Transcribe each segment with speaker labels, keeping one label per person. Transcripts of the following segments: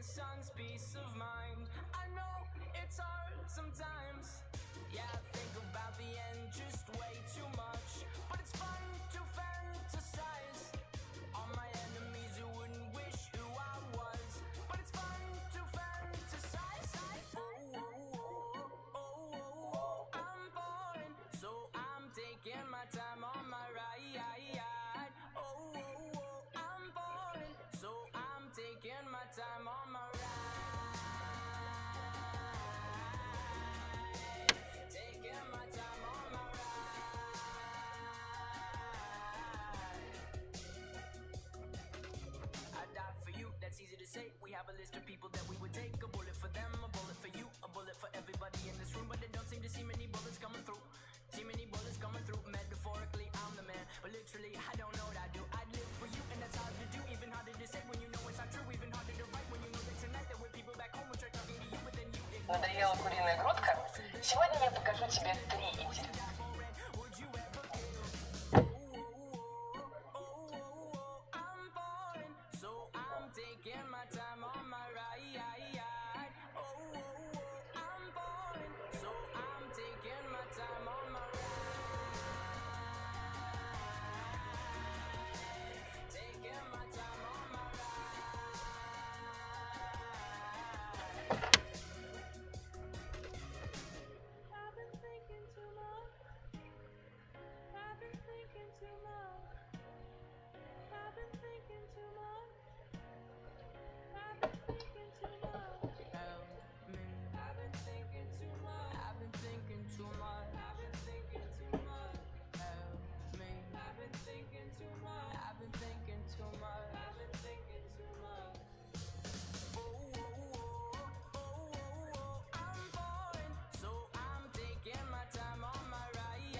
Speaker 1: son's peace of mind. I know it's hard sometimes. Yeah, I think about the end just way too much. But it's fun to fantasize on my enemies who wouldn't wish who I was. But it's fun to fantasize. Oh, oh, oh, oh, oh, oh. I'm falling, so I'm taking my time on my ride. Oh, oh, oh, I'm falling, so I'm taking my time on my ride. Taking my time on my ride. I died for you, that's easy to say. We have a list of people that we would take. A bullet for them, a bullet for you, a bullet for everybody in this room. But they don't seem to see many bullets coming through. See many bullets coming through. Metaphorically, I'm the man, but literally, I don't know what I do. I'd live for you, and that's hard to do. Even harder to say when you know it's not true. Even harder to write when you know that tonight there were people back home who tried talking to you, but then you ignore.
Speaker 2: Надоела куриная грудка? Сегодня я покажу тебе 3 интересных.
Speaker 1: I'm falling, so I'm taking my time on my ride. Oh, oh, oh, I'm falling, so I'm taking my time on my ride. Taking my time on my ride. I've been thinking too much. I've been thinking too much. I've been thinking too much. I've been thinking too much. Help me. I've been thinking too much. I've been thinking too much. I've been thinking too much. Help me. I've been thinking too much. I've been thinking too much. I've been thinking too much. Oh, oh, oh, oh, oh, oh, I'm falling, so I'm taking my time on my ride.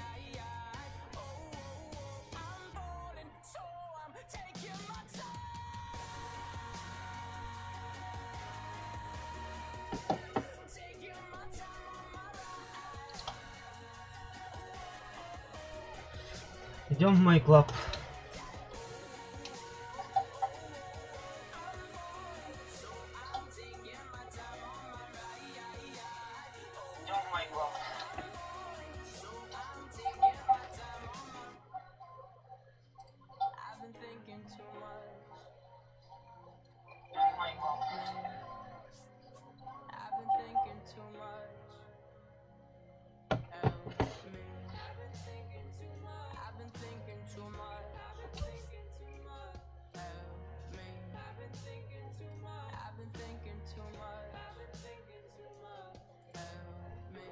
Speaker 1: Oh, oh, oh, I'm falling, so I'm taking my time. Taking my time on my ride.
Speaker 3: Идем в мой клуб.
Speaker 1: So I'm taking my time on my ride.
Speaker 2: Идем в мой клуб.
Speaker 1: So I'm taking my time on my. I've been thinking too much.
Speaker 2: Идем в мой клуб.
Speaker 1: I've been thinking too much. Help me. I've been thinking too much. I've been thinking too much. I've been thinking too much. Help me. I've been thinking too much. I've been thinking too much. I've been thinking too much. Help me.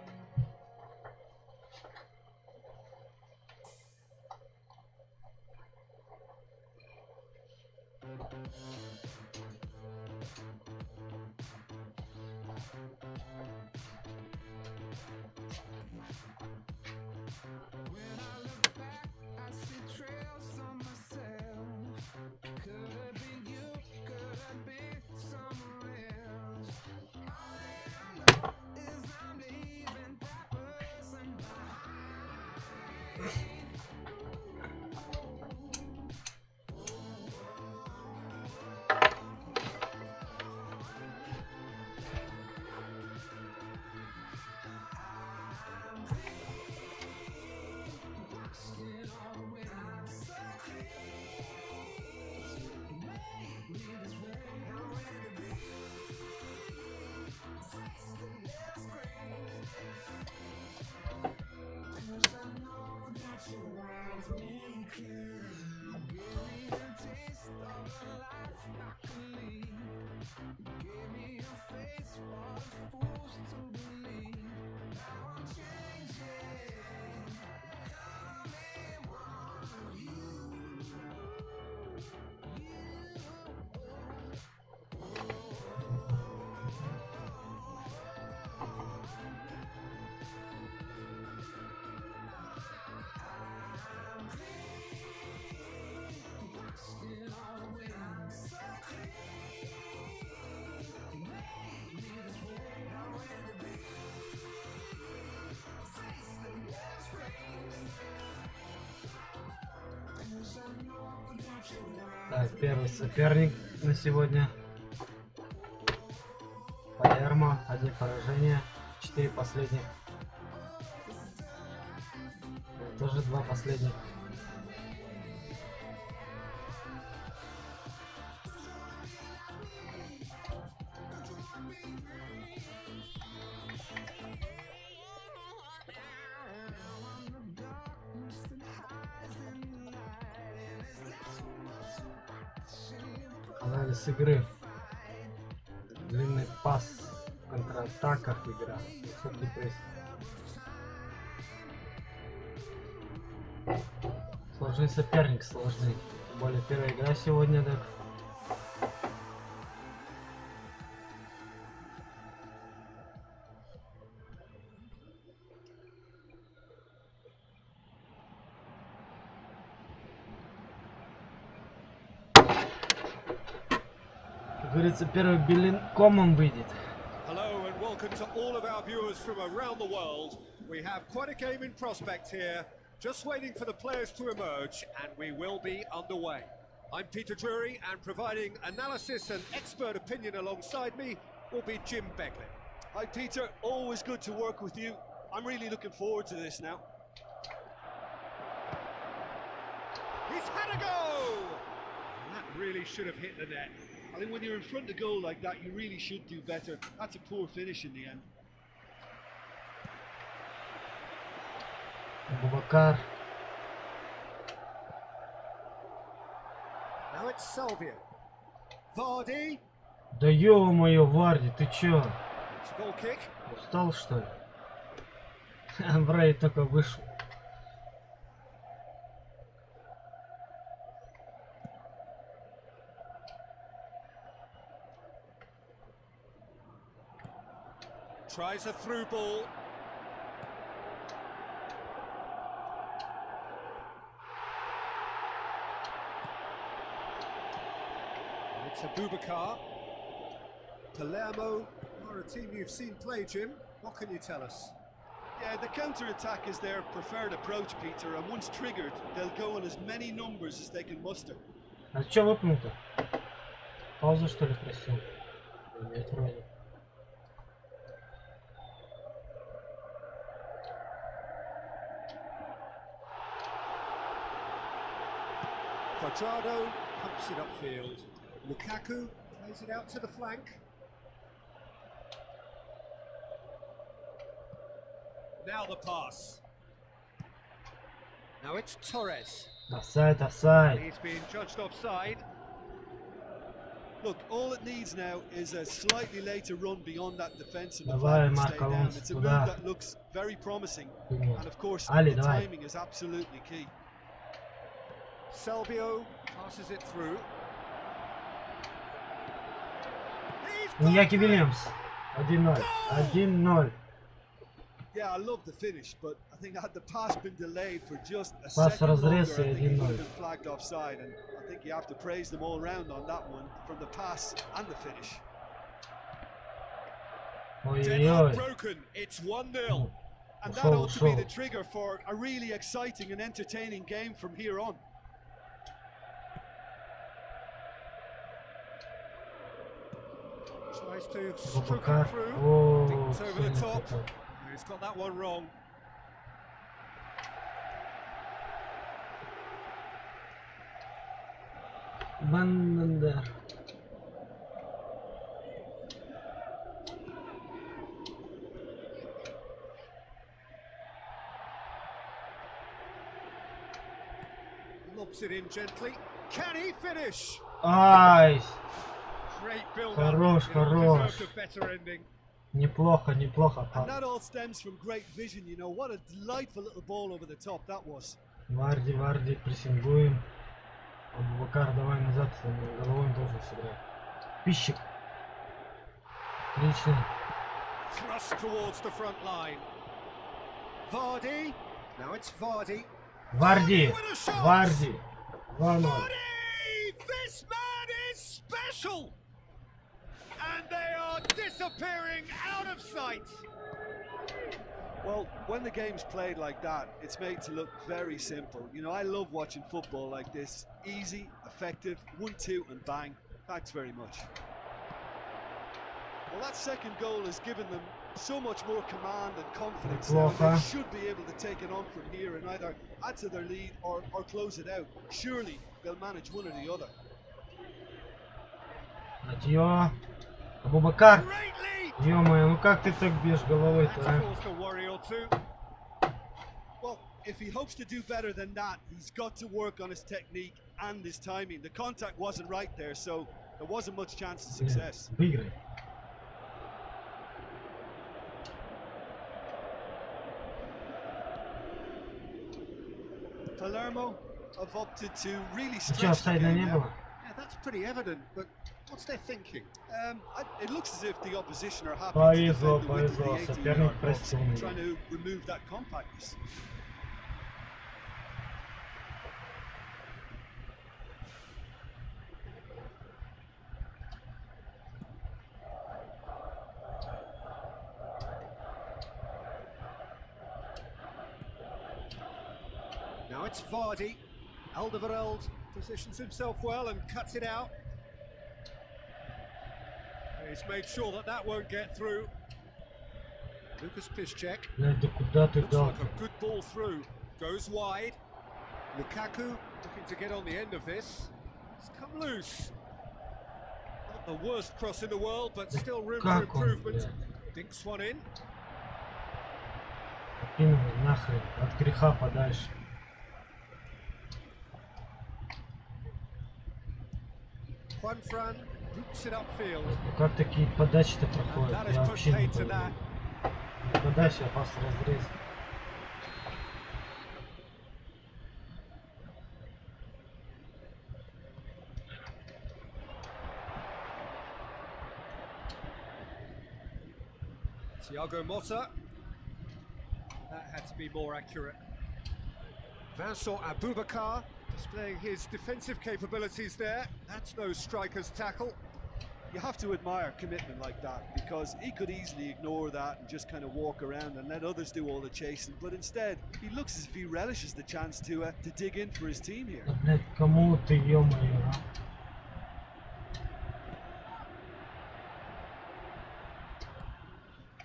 Speaker 4: When I look back, I see trails of myself. Could it be you? Could it be somewhere else? All I know is I'm leaving that person behind.
Speaker 3: Так, первый соперник на сегодня. Палермо, 1 поражение, 4 последних. Тоже 2 последних. Анализ игры. Длинный пас, в контратаках игра, высокий пресс. Сложный соперник, сложный. Тем более первая игра сегодня, так. Как говорится, первый Белин комом выйдет.
Speaker 5: Hello and welcome to all of our viewers from around the world. We have quite a game in prospect here, just waiting for the players to emerge, and we will be underway. I'm Peter Drury, and providing analysis and expert opinion alongside me will be Jim Beglin.
Speaker 6: Hi Peter, always good to work with you. I'm really looking forward to this now.
Speaker 5: He's had a go! That really should have hit the net.
Speaker 6: I think when you're in front of goal like that, you really should do better. That's a poor finish in the end.
Speaker 3: Бубакар.
Speaker 5: Now it's Salvia. Vardy.
Speaker 3: Да ё-моё, Варди, ты чё?
Speaker 5: It's a goal kick.
Speaker 3: Устал, что ли? Брейд только вышел.
Speaker 5: Tries a through ball. It's Abubakar. Palermo are a team you've seen play, Jim. What can you tell us?
Speaker 6: Yeah, the counter-attack is their preferred approach, Peter, and once triggered, they'll go on as many numbers as they can muster.
Speaker 3: А чё выпнул-то? Паузу, что ли, просил? Нет, вроде.
Speaker 5: Quadrado pumps it upfield. Lukaku plays it out to the flank. Now the pass. Now it's Torres.
Speaker 3: Офсайд, офсайд.
Speaker 5: He's being judged offside.
Speaker 6: Look, all it needs now is a slightly later run beyond that defence and the
Speaker 3: Давай,
Speaker 6: flag and stay
Speaker 3: Марко
Speaker 6: down.
Speaker 3: Алонсо,
Speaker 6: It's a move
Speaker 3: туда.
Speaker 6: that looks very promising,
Speaker 3: Вперед.
Speaker 6: and of course,
Speaker 3: Ali,
Speaker 6: the
Speaker 3: давай.
Speaker 6: timing is absolutely key.
Speaker 5: Salvio passes it through. He's
Speaker 3: Ньяки
Speaker 5: got it!
Speaker 3: Вильямс. 1-0. 1-0.
Speaker 6: Yeah, I love the finish, but I think had the pass been delayed for just a
Speaker 3: Пас в
Speaker 6: second longer, I
Speaker 3: разрез и
Speaker 6: think he would
Speaker 3: 1-0.
Speaker 6: have been flagged offside, and I think you have to praise them all round on that one, from the pass and the finish.
Speaker 5: Deadlock
Speaker 3: Ой-ой-ой.
Speaker 5: broken. It's 1-0.
Speaker 6: And that
Speaker 3: Ушел,
Speaker 6: ought to be the
Speaker 3: ушел.
Speaker 6: trigger for a really exciting and entertaining game from here on.
Speaker 5: Tries to stroke
Speaker 3: Бубакар.
Speaker 5: it through.
Speaker 3: О,
Speaker 5: It's over the
Speaker 3: сильно
Speaker 5: top.
Speaker 3: хотел.
Speaker 5: He's got that one wrong.
Speaker 3: Бандер.
Speaker 5: Lobs it in gently. Can he finish?
Speaker 3: Ай,
Speaker 5: Great build
Speaker 3: Хорош,
Speaker 5: up.
Speaker 3: хорош.
Speaker 5: Deserved a better ending.
Speaker 3: неплохо, неплохо.
Speaker 6: And that all stems from great vision, you know. What a delightful little ball over the top that was.
Speaker 3: Варди, Варди, прессингуем. Абубакар, давай назад, головой он должен сыграть. Пищик. Отлично.
Speaker 5: Thrust towards the front line. Vardy. Now it's Vardy.
Speaker 3: Варди,
Speaker 5: With a shot.
Speaker 3: Варди. 2-0.
Speaker 5: Vardy! This man is special! And they are disappearing out of sight.
Speaker 6: Well, when the game's played like that, it's made to look very simple. You know, I love watching football like this. Easy, effective, 1-2 and bang. Thanks very much. Well, that second goal has given them so much more command and confidence now. They
Speaker 3: Неплохо.
Speaker 6: should be able to take it on from here and either add to their lead or close it out. Surely they'll manage one or the other.
Speaker 3: Адьё. Абубакар.
Speaker 5: Great lead!
Speaker 3: Ё-моё, ну как ты так бьешь головой-то,
Speaker 5: That's
Speaker 3: а?
Speaker 5: caused a worry or two.
Speaker 6: Well, if he hopes to do better than that, he's got to work on his technique and his timing. The contact wasn't right there, so there wasn't much chance of success.
Speaker 3: Выиграй.
Speaker 6: Palermo have opted to really
Speaker 3: Ты чё,
Speaker 6: stretch the
Speaker 3: офсайда
Speaker 6: game
Speaker 3: не
Speaker 6: now.
Speaker 3: было?
Speaker 5: Yeah, that's pretty evident, but what's their thinking?
Speaker 6: It looks as if the opposition are happy
Speaker 3: Повезло,
Speaker 6: to defend the width of
Speaker 3: повезло.
Speaker 6: the 18-yard
Speaker 3: Соперник
Speaker 6: box,
Speaker 3: простил меня.
Speaker 6: trying to remove that compactness.
Speaker 5: Now it's Vardy. Alderweireld positions himself well and cuts it out. He's made sure that that won't get through. Lucas Piszczek.
Speaker 3: Блядь, да куда ты
Speaker 5: Looks
Speaker 3: дал?
Speaker 5: like a good ball through. Goes wide. Lukaku looking to get on the end of this. It's come loose. Not the worst cross in the world, but still room for
Speaker 3: Как он,
Speaker 5: improvement.
Speaker 3: блядь?
Speaker 5: Dinks one in.
Speaker 3: Кинули нахрен, от греха подальше.
Speaker 5: Juanfran boots it upfield.
Speaker 3: Ну как такие подачи-то
Speaker 5: And
Speaker 3: проходят?
Speaker 5: that has
Speaker 3: Я
Speaker 5: put
Speaker 3: вообще не
Speaker 5: paid to
Speaker 3: понимаю.
Speaker 5: that.
Speaker 3: Подача опасно разрез.
Speaker 5: Thiago Motta. That had to be more accurate. Vincent Aboubakar displaying his defensive capabilities there. That's no striker's tackle.
Speaker 6: You have to admire commitment like that, because he could easily ignore that and just kind of walk around and let others do all the chasing, but instead he looks as if he relishes the chance to dig in for his team here.
Speaker 3: Да, блядь, кому ты, ё-моё, а?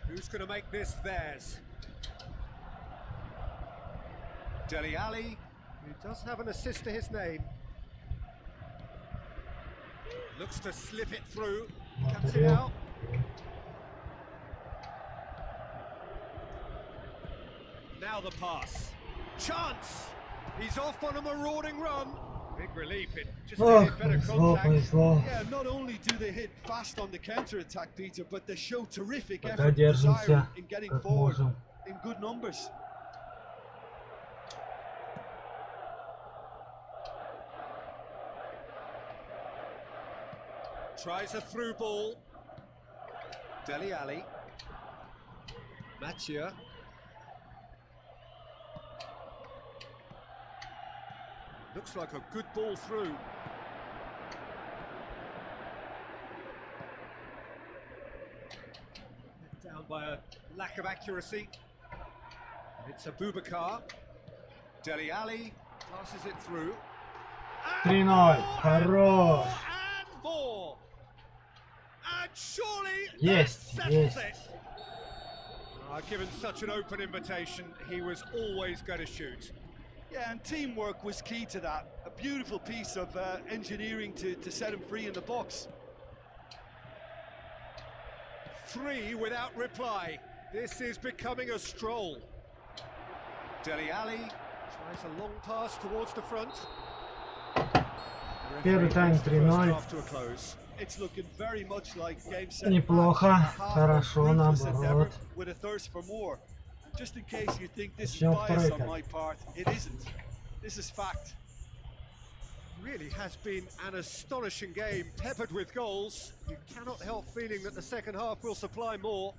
Speaker 5: Who's going to make this theirs? Dele Alli, who does have an assist to his name. Looks to slip it through. Cuts it out. Now the pass. Chance! He's off on a marauding run. Big relief, it just
Speaker 3: Ох,
Speaker 5: needed better
Speaker 3: повезло,
Speaker 5: contact.
Speaker 3: повезло.
Speaker 6: Yeah, not only do they hit fast on the counter-attack, Peter, but they show terrific
Speaker 3: Пока
Speaker 6: effort and desire
Speaker 3: держимся,
Speaker 6: in getting
Speaker 3: как
Speaker 6: forward
Speaker 3: можем.
Speaker 6: in good numbers.
Speaker 5: Tries a through ball. Dele Alli. Mathieu. Looks like a good ball through. Let down by a lack of accuracy. It's Aboubakar. Dele Alli passes it through.
Speaker 3: 3-0, хорош.
Speaker 5: And more. And surely
Speaker 3: Есть,
Speaker 5: that settles
Speaker 3: есть.
Speaker 5: it. Given such an open invitation, he was always going to shoot.
Speaker 6: Yeah, and teamwork was key to that. A beautiful piece of engineering to set him free in the box.
Speaker 5: 3 without reply. This is becoming a stroll. Dele Alli tries a long pass towards the front. The
Speaker 3: Первый
Speaker 5: referee
Speaker 3: тайм
Speaker 5: brings the first
Speaker 3: 3-0.
Speaker 5: half to a close.
Speaker 6: It's looking very much like game set.
Speaker 3: Неплохо,
Speaker 6: match, a half of
Speaker 3: хорошо,
Speaker 6: ruthless endeavour
Speaker 3: наоборот.
Speaker 6: with a thirst for more. Just in case you think this is
Speaker 3: Начнем
Speaker 6: bias
Speaker 3: второй
Speaker 6: on
Speaker 3: тайм.
Speaker 6: my part, it isn't. This is fact.
Speaker 5: Really has been an astonishing game, peppered with goals. You cannot help feeling that the second half will supply more.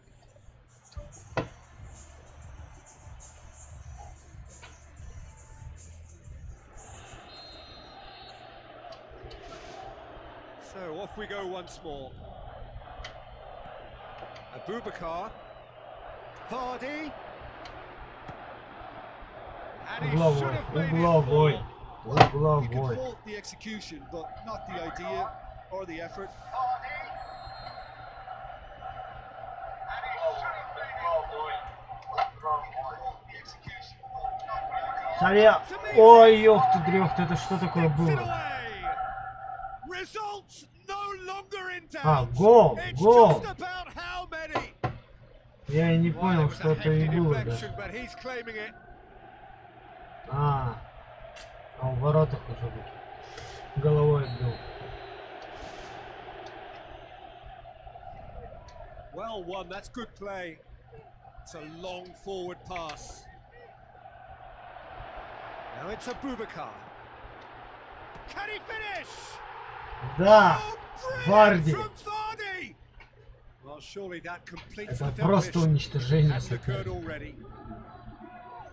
Speaker 5: So off we go once more. Aboubakar. Vardy. And he should
Speaker 3: Угловой,
Speaker 5: have made it
Speaker 3: угловой,
Speaker 5: four.
Speaker 6: You can
Speaker 3: угловой.
Speaker 6: fault the execution, but not the idea or the effort.
Speaker 3: Сария! Ой, ёх ты, дрёх ты, это что такое
Speaker 5: Sticks it
Speaker 3: было?
Speaker 5: away. Results no longer in
Speaker 3: А,
Speaker 5: doubt.
Speaker 3: гол,
Speaker 5: It's
Speaker 3: гол.
Speaker 5: just about how many.
Speaker 3: Я и не
Speaker 5: Well, it
Speaker 3: понял,
Speaker 5: was
Speaker 3: что
Speaker 5: a
Speaker 3: это и
Speaker 5: hefty
Speaker 3: было
Speaker 5: deflection,
Speaker 3: даже.
Speaker 5: but he's claiming it.
Speaker 3: А в воротах уже был. Головой отбил.
Speaker 5: Well won, that's good play. It's a long forward pass. Now it's Abubakar. Can he finish?
Speaker 3: Да!
Speaker 5: Oh,
Speaker 3: Vardy.
Speaker 5: brilliant from Vardy! Well, surely that completes
Speaker 3: Это
Speaker 5: the
Speaker 3: просто
Speaker 5: demolition
Speaker 3: уничтожение
Speaker 5: that's occurred
Speaker 3: соперника.
Speaker 5: already.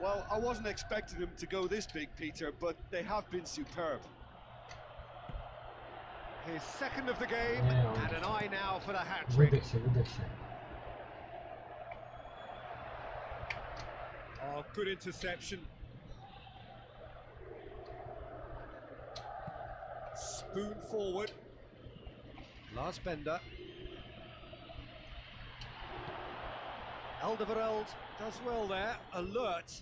Speaker 6: Well, I wasn't expecting them to go this big, Peter, but they have been superb.
Speaker 5: His second of the game,
Speaker 3: Yeah.
Speaker 5: and an eye now for the hat-trick.
Speaker 3: Выдохся, выдохся.
Speaker 5: Oh, good interception. Spoon forward. Lars Bender. Alderweireld does well there, alert.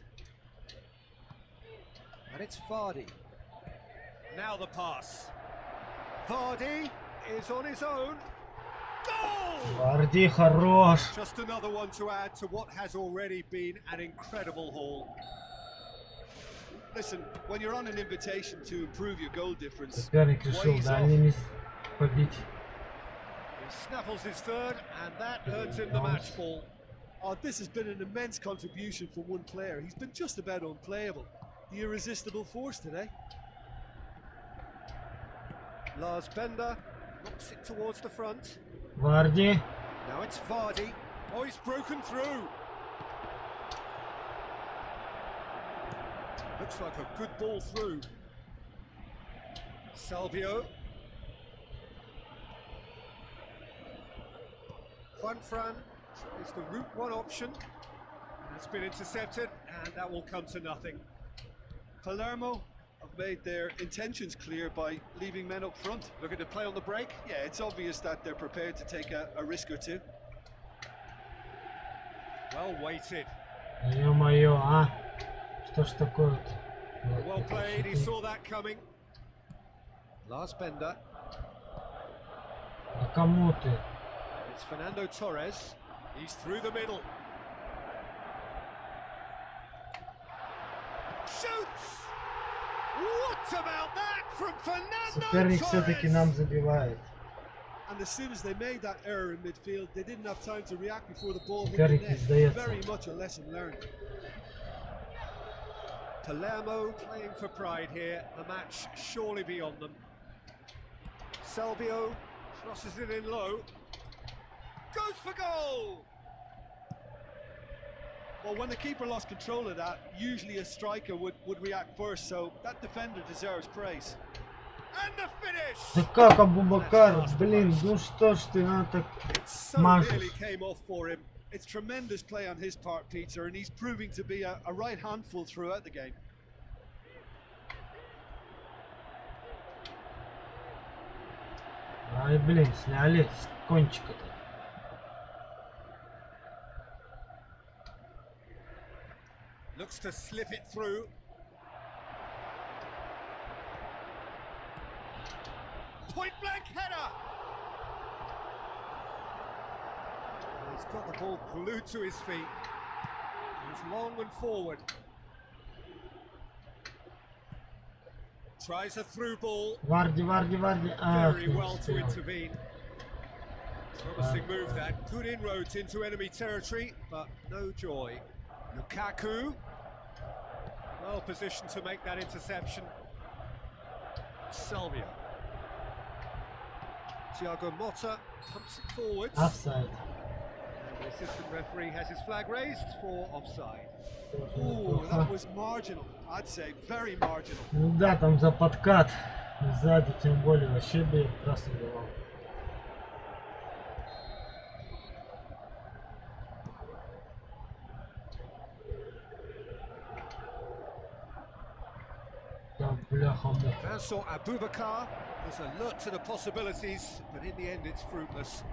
Speaker 5: And it's Vardy. Now the pass. Vardy is on his own. Goal!
Speaker 3: Варди хорош.
Speaker 5: Just another one to add to what has already been an incredible haul.
Speaker 6: Listen, when you're on an invitation to improve your goal difference,
Speaker 3: Соперник решил
Speaker 6: ways off.
Speaker 3: дальними побить.
Speaker 5: He snaffles his third, and that earns him the match ball.
Speaker 6: Oh, this has been an immense contribution from one player. He's been just about unplayable. The irresistible force today.
Speaker 5: Lars Bender knocks it towards the front.
Speaker 3: Варди.
Speaker 5: Now it's Vardy. Oh, he's broken through. Looks like a good ball through. Salvio. Juan Fran is the route one option. That's been intercepted, and that will come to nothing.
Speaker 6: Palermo have made their intentions clear by leaving men up front.
Speaker 5: Looking to play on the break.
Speaker 6: Yeah, it's obvious that they're prepared to take a risk or two.
Speaker 5: Well weighted.
Speaker 3: Ё-моё, а? Что ж такое-то?
Speaker 5: Well played, he saw that coming. Lars Bender.
Speaker 3: А кому ты?
Speaker 5: It's Fernando Torres. He's through the middle. Shoots! What about that from Fernando
Speaker 3: Соперник все-таки нам
Speaker 5: Torres?
Speaker 3: забивает.
Speaker 6: And as soon as they made that error in midfield, they didn't have time to react before the ball hit
Speaker 3: Соперник
Speaker 6: the
Speaker 3: не
Speaker 6: net.
Speaker 3: сдается.
Speaker 6: Very much a lesson learned.
Speaker 5: Palermo playing for pride here. The match surely beyond them. Salvio crosses it in low. Goes for goal!
Speaker 6: Well, when the keeper lost control of that, usually a striker would react first, so that defender deserves praise.
Speaker 5: And the finish!
Speaker 3: Да как Абубакар? Блин, ну что ж ты, надо так
Speaker 5: It so
Speaker 3: мажешь.
Speaker 5: nearly came off for him.
Speaker 6: It's tremendous play on his part, Peter, and he's proving to be a right handful throughout the game.
Speaker 3: Ай, блин, сняли с кончика-то.
Speaker 5: Looks to slip it through. Point blank header! He's got the ball glued to his feet. He's long and forward. Tries a through ball.
Speaker 3: Варди, Варди, Варди. Ах,
Speaker 5: Very
Speaker 3: не
Speaker 5: well to
Speaker 3: успел.
Speaker 5: intervene. Promising move that. Good inroads into enemy territory, but no joy. Lukaku. Well positioned to make that interception. Salvio. Thiago Motta pumps it forwards.
Speaker 3: Офсайд.
Speaker 5: And the assistant referee has his flag raised for offside.
Speaker 6: Oh, that was marginal. I'd say very marginal.
Speaker 3: Ну да, там за подкат. Сзади тем более вообще бы я красный давал. Там бляха-муха.
Speaker 5: Vincent Abubakar is alert to the possibilities, but in the end it's fruitless.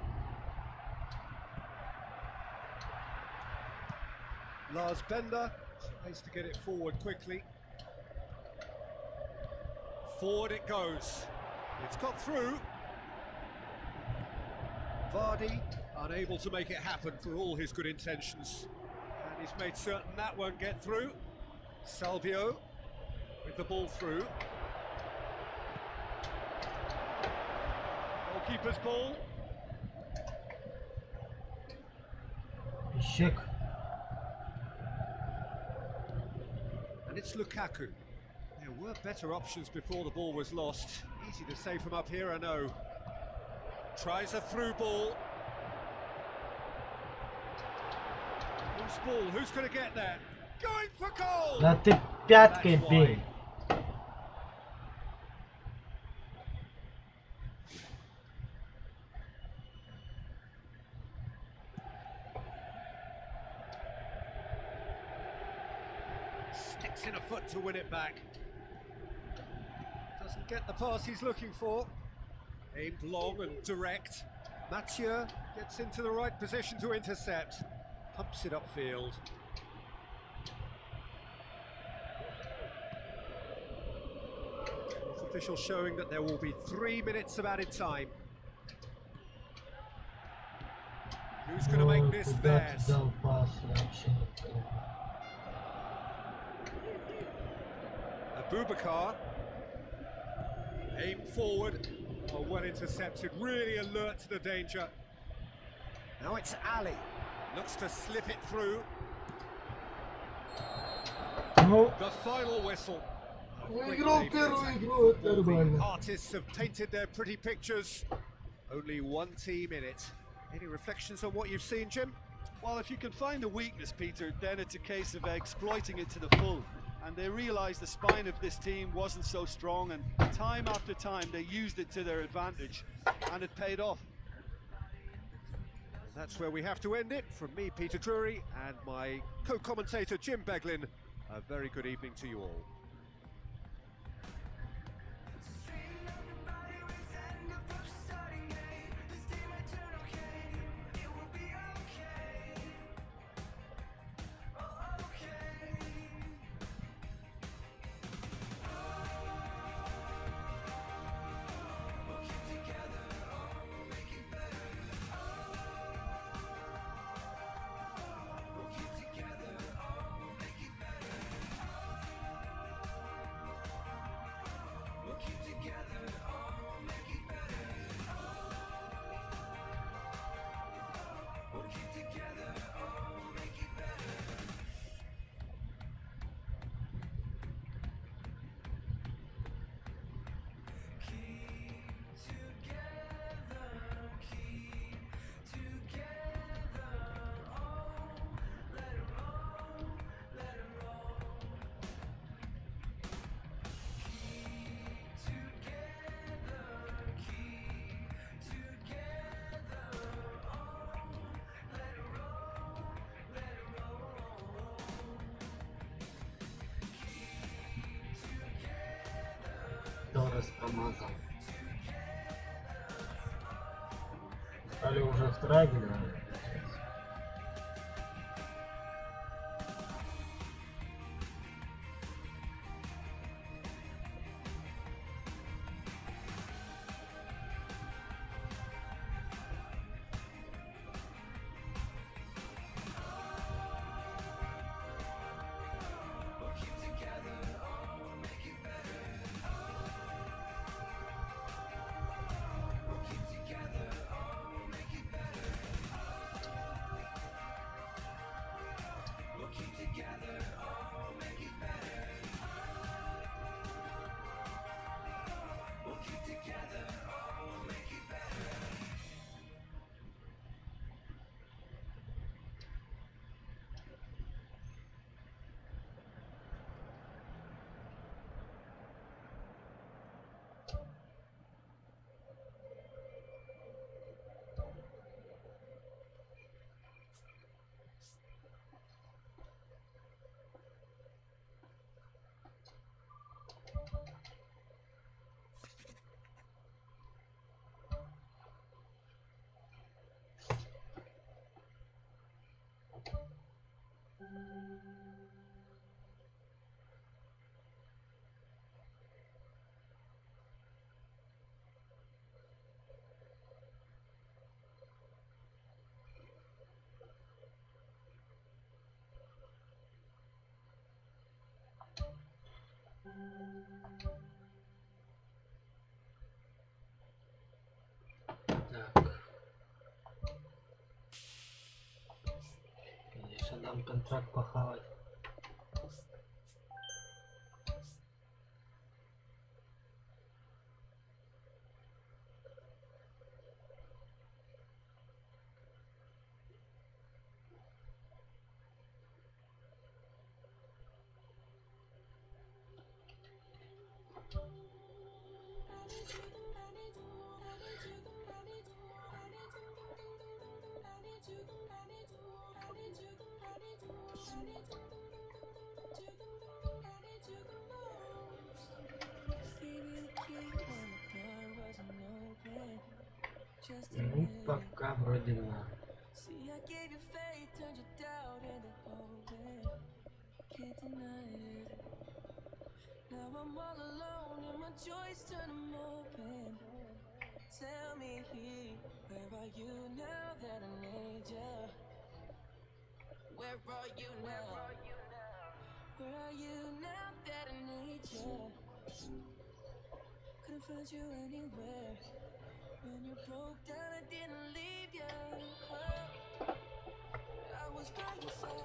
Speaker 5: Lars Bender tries to get it forward quickly. Forward it goes. It's got through. Vardy unable to make it happen for all his good intentions. And he's made certain that won't get through. Salvio with the ball through. Goalkeeper's ball.
Speaker 3: Eşek.
Speaker 5: And it's Lukaku. There were better options before the ball was lost. Easy to say from up here, I know. Tries a through ball. Who's ball? Who's going to get there? Going for goal!
Speaker 3: Да ты пяткой бей.
Speaker 5: Sticks in a foot to win it back. Doesn't get the pass he's looking for. Aimed long and direct. Mathieu gets into the right position to intercept. Pumps it upfield. Fourth official showing that there will be 3 minutes of added time. Who's going to
Speaker 3: Ой,
Speaker 5: make this
Speaker 3: куда ты
Speaker 5: theirs?
Speaker 3: дал пас, я вообще не понял.
Speaker 5: Abubakar. Aimed forward. Oh, well intercepted. Really alert to the danger. Now it's Ali. Looks to slip it through.
Speaker 3: Ну,
Speaker 5: The final whistle. A great
Speaker 3: выиграл
Speaker 5: day for
Speaker 3: первую
Speaker 5: attacking
Speaker 3: игру, это
Speaker 5: football. The
Speaker 3: нормально.
Speaker 5: artists have tainted their pretty pictures. Only one team in it. Any reflections on what you've seen, Jim?
Speaker 6: Well, if you can find a weakness, Peter, then it's a case of exploiting it to the full. And they realised the spine of this team wasn't so strong, and time after time they used it to their advantage, and it paid off.
Speaker 5: And that's where we have to end it. From me, Peter Drury, and my co-commentator, Jim Beglin. A very good evening to you all.
Speaker 3: Торрес промазал. Стали уже втроем играть. Так. Конечно, дам контракт похавать. Ну, пока вроде на.
Speaker 1: See, I gave you faith, turned your doubt into hope. Can't deny it. Now I'm all alone and my joys turn them open. Tell me, where are you now that I need you? Where are you now? Where are you now that I need you? Couldn't find you anywhere. When you broke down, I didn't leave you. I was by your side.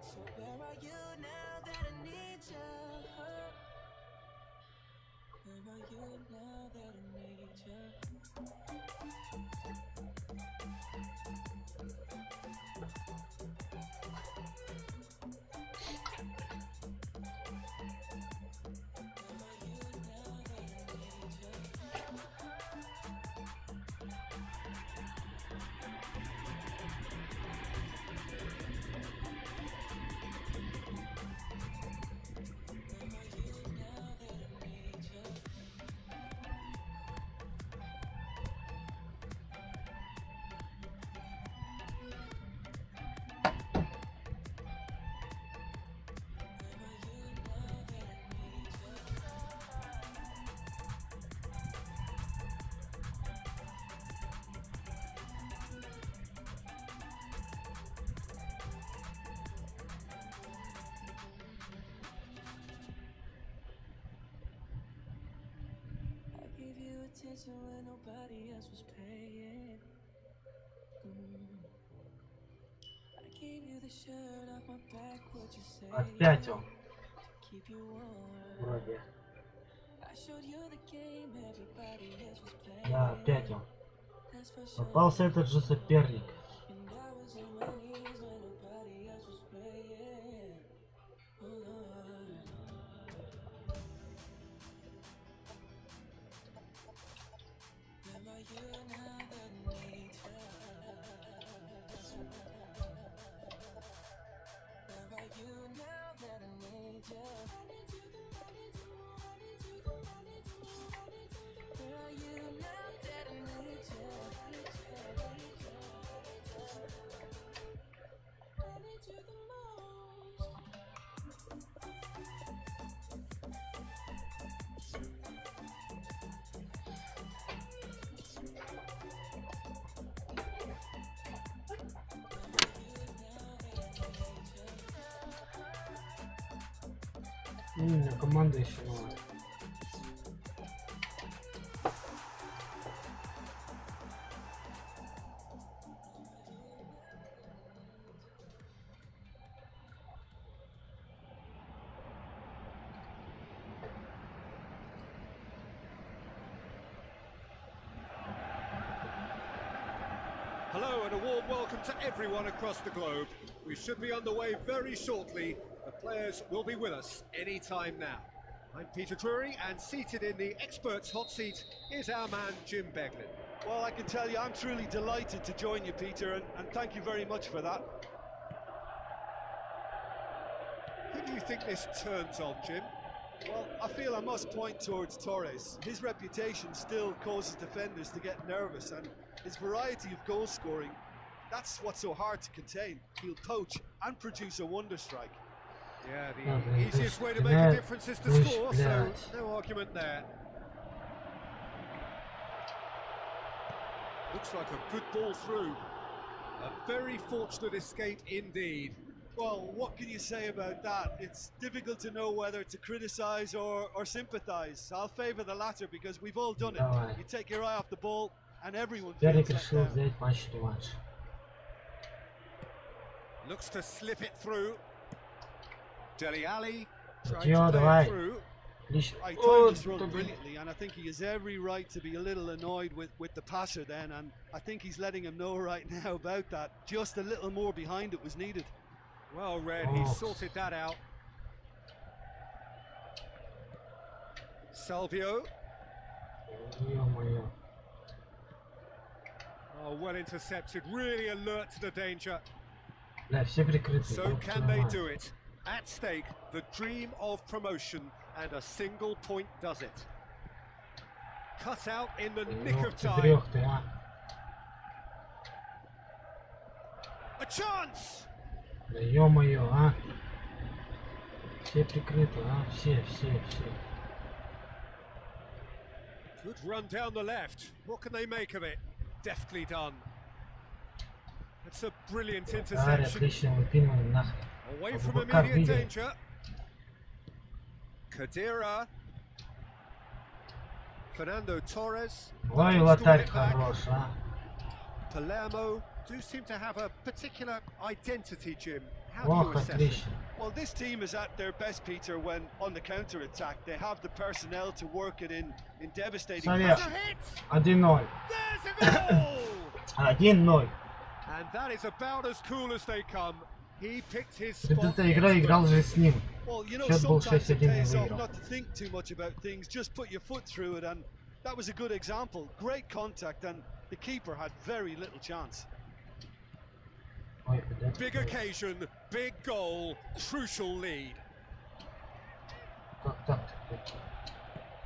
Speaker 1: So where are you now that I need you? Where are you now that I need you? Attention when nobody else was paying. I gave you the shirt off my back, what you say?
Speaker 3: Опять он.
Speaker 1: Keep you warm.
Speaker 3: Вроде.
Speaker 1: I showed you the game everybody else was playing.
Speaker 3: Да, опять он.
Speaker 1: That's for sure.
Speaker 3: Попался этот же соперник.
Speaker 1: And I was on my knees when nobody else was playing. Oh Lord. Where are you now that I need you? Where are you now that I need you? Where are you now that I need you? I need you the most.
Speaker 3: У меня команда еще новая.
Speaker 5: Hello and a warm welcome to everyone across the globe. We should be underway very shortly. The players will be with us any time now. I'm Peter Drury, and seated in the experts' hot seat is our man Jim Beglin.
Speaker 6: Well, I can tell you, I'm truly delighted to join you, Peter, and thank you very much for that.
Speaker 5: Who do you think this turns on, Jim?
Speaker 6: Well, I feel I must point towards Torres. His reputation still causes defenders to get nervous, and his variety of goal scoring, that's what's so hard to contain. He'll poach and produce a wonder strike.
Speaker 5: Yeah,
Speaker 3: No,
Speaker 5: the easiest way to make a difference is to score, so no argument there. Looks like a good ball through. A very fortunate escape indeed.
Speaker 6: Well, what can you say about that? It's difficult to know whether to criticise or sympathise. I'll favour the latter because we've all done it.
Speaker 3: Давай.
Speaker 6: You take your eye off the ball and everyone
Speaker 3: Перик
Speaker 6: feels let
Speaker 3: решил
Speaker 6: down.
Speaker 3: взять матч-реванш.
Speaker 5: Looks to slip it through. Dele Alli trying
Speaker 3: Матео,
Speaker 5: to play
Speaker 3: давай.
Speaker 5: it through.
Speaker 3: Отлично.
Speaker 6: I
Speaker 3: О,
Speaker 6: timed this run
Speaker 3: да, блин.
Speaker 6: brilliantly, and I think he has every right to be a little annoyed with the passer then, and I think he's letting him know right now about that. Just a little more behind it was needed.
Speaker 5: Well read, he
Speaker 3: Oh.
Speaker 5: sorted that out. Salvio.
Speaker 3: Ё-моё.
Speaker 5: Oh, well intercepted, really alert to the danger.
Speaker 3: Бля, все прикрыты.
Speaker 5: So
Speaker 3: ёб
Speaker 5: can
Speaker 3: твою
Speaker 5: they
Speaker 3: мать.
Speaker 5: do it? At stake, the dream of promotion, and a single point does it. Cut out in the nick
Speaker 3: Ёб
Speaker 5: of
Speaker 3: ты
Speaker 5: time.
Speaker 3: трёх ты, а.
Speaker 5: A chance!
Speaker 3: Да ё-моё, а. Все прикрыты, а. Все.
Speaker 5: Good run down the left. What can they make of it? Deftly done. It's a brilliant
Speaker 3: Ари,
Speaker 5: interception.
Speaker 3: отлично выпинываем нахрен.
Speaker 5: Away from
Speaker 3: Abubakar
Speaker 5: immediate
Speaker 3: Bigger.
Speaker 5: danger. Khedira. Fernando Torres.
Speaker 3: Ой,
Speaker 5: He's
Speaker 3: вратарь
Speaker 5: doing it back.
Speaker 3: хорош, а.
Speaker 5: Palermo do seem to have a particular identity, Jim. How do you
Speaker 3: Ох,
Speaker 5: assess it?
Speaker 3: отлично.
Speaker 6: Well, this team is at their best, Peter, when on the counter-attack. They have the personnel to work it in devastating
Speaker 3: Savia.
Speaker 5: There's
Speaker 6: fashion.
Speaker 5: a hit!
Speaker 3: 1-0.
Speaker 5: There's a goal!
Speaker 3: 1-0.
Speaker 5: And that is about as cool as they come. He picked his
Speaker 3: Вот
Speaker 5: spot.
Speaker 3: эта игра играл же с ним.
Speaker 6: Well, you know,
Speaker 3: Счет был
Speaker 6: sometimes it
Speaker 3: 6-1
Speaker 6: pays off
Speaker 3: выиграл.
Speaker 6: not to think too much about things, just put your foot through it, and that was a good example. Great contact, and the keeper had very little chance.
Speaker 3: Ой, куда ты?
Speaker 5: Big occasion, big goal, crucial lead.
Speaker 3: Как так-то?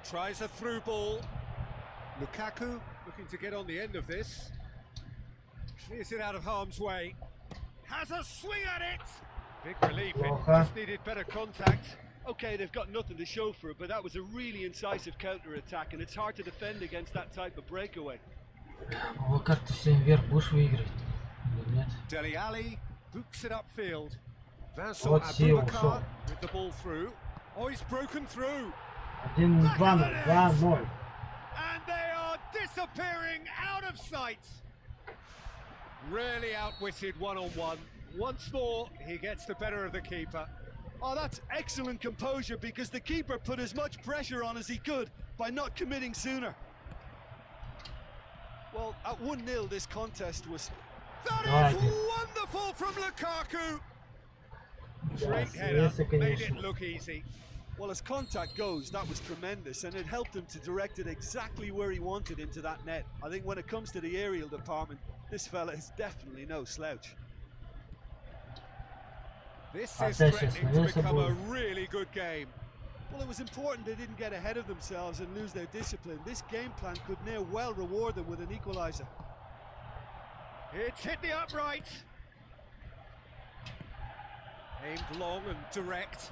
Speaker 5: Tries a through ball. Lukaku looking to get on the end of this. Clears it out of harm's way. Has a swing at it! Big relief, it
Speaker 3: Плохо.
Speaker 5: just needed better contact.
Speaker 6: Okay, they've got nothing to show for it, but that was a really incisive counter-attack, and it's hard to defend against that type of breakaway.
Speaker 3: Абубакар, ты всем вверх будешь выиграть? Или нет?
Speaker 5: Dele Alli boots it upfield. Vincent
Speaker 3: Вот Сио
Speaker 5: Abubakar
Speaker 3: ушел.
Speaker 5: with the ball through. Oh, he's broken through.
Speaker 3: 1-2-0. 2-0.
Speaker 5: And they are disappearing out of sight. Really outwitted one-on-one. Once more, he gets the better of the keeper.
Speaker 6: Oh, that's excellent composure, because the keeper put as much pressure on as he could by not committing sooner. Well, at 1-0, this contest was...
Speaker 5: That
Speaker 3: Right.
Speaker 5: is wonderful from Lukaku.
Speaker 3: Да,
Speaker 5: Great
Speaker 3: с
Speaker 5: header,
Speaker 3: веса,
Speaker 5: made it
Speaker 3: конечно.
Speaker 5: look easy.
Speaker 6: Well, as contact goes, that was tremendous, and it helped him to direct it exactly where he wanted into that net. I think when it comes to the aerial department, this fella is definitely no slouch.
Speaker 5: This
Speaker 3: Ah,
Speaker 5: is
Speaker 3: that's
Speaker 5: threatening
Speaker 3: just
Speaker 5: to
Speaker 3: nice
Speaker 5: become a
Speaker 3: ball.
Speaker 5: really good game.
Speaker 6: Well, it was important they didn't get ahead of themselves and lose their discipline. This game plan could now well reward them with an equaliser.
Speaker 5: It's hit the upright. Aimed long and direct.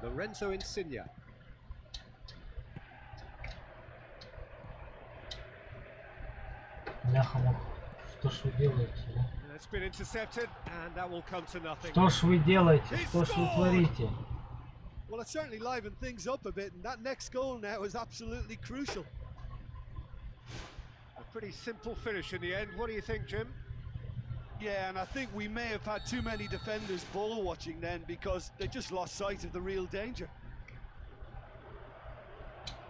Speaker 5: Lorenzo Insigne.
Speaker 3: Бляха-муха. Что ж вы делаете, а?
Speaker 5: And it's been intercepted, and that will come to nothing.
Speaker 3: Что ж вы делаете? Что ж вы творите?
Speaker 6: Well, it certainly livened things up a bit, and that next goal now is absolutely crucial.
Speaker 5: A pretty simple finish in the end. What do you think, Jim?
Speaker 6: Yeah, and I think we may have had too many defenders ball watching then, because they just lost sight of the real danger.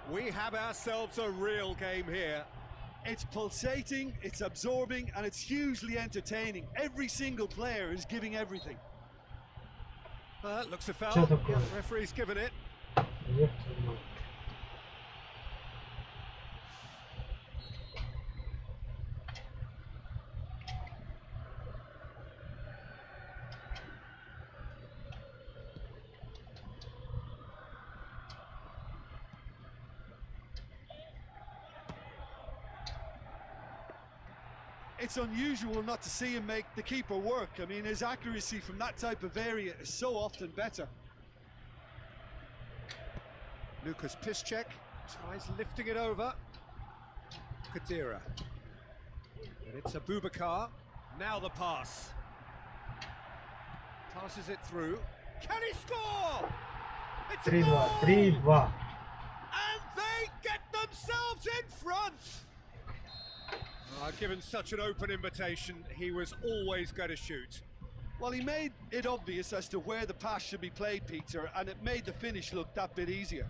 Speaker 5: We have ourselves a real game here.
Speaker 6: It's pulsating, it's absorbing, and it's hugely entertaining. Every single player is giving everything.
Speaker 5: Looks a foul.
Speaker 3: Что такое?
Speaker 5: Yeah, referee's given it.
Speaker 3: Ёб твою мать.
Speaker 6: It's unusual not to see him make the keeper work. I mean, his accuracy from that type of area is so often better.
Speaker 5: Lucas Piszczek tries lifting it over. Khedira. And it's Abubakar. Now the pass. Passes it through. Can he score? It's a
Speaker 3: 3-2,
Speaker 5: goal!
Speaker 3: 3-2.
Speaker 5: And they get themselves in front! Given such an open invitation, he was always going to shoot.
Speaker 6: Well, he made it obvious as to where the pass should be played, Peter, and it made the finish look that bit easier.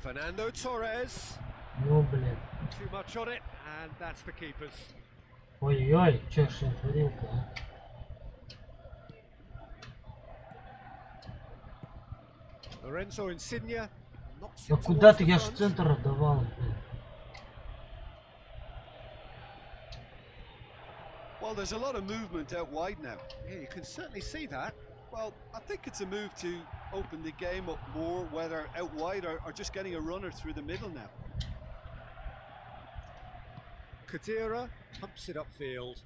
Speaker 5: Fernando Torres.
Speaker 3: Ну, блин.
Speaker 5: Too much on it, and that's the keeper's.
Speaker 3: Ой-ой, чё ж инферилка, а?
Speaker 5: Lorenzo Insigne knocks
Speaker 3: Да
Speaker 5: it
Speaker 3: куда
Speaker 5: towards
Speaker 3: ты,
Speaker 5: the
Speaker 3: я ж в
Speaker 5: front.
Speaker 3: центр отдавал, блин.
Speaker 6: Well, there's a lot of movement out wide now.
Speaker 5: Yeah, you can certainly see that.
Speaker 6: Well, I think it's a move to open the game up more, whether out wide or just getting a runner through the middle now.
Speaker 5: Khedira pumps it upfield.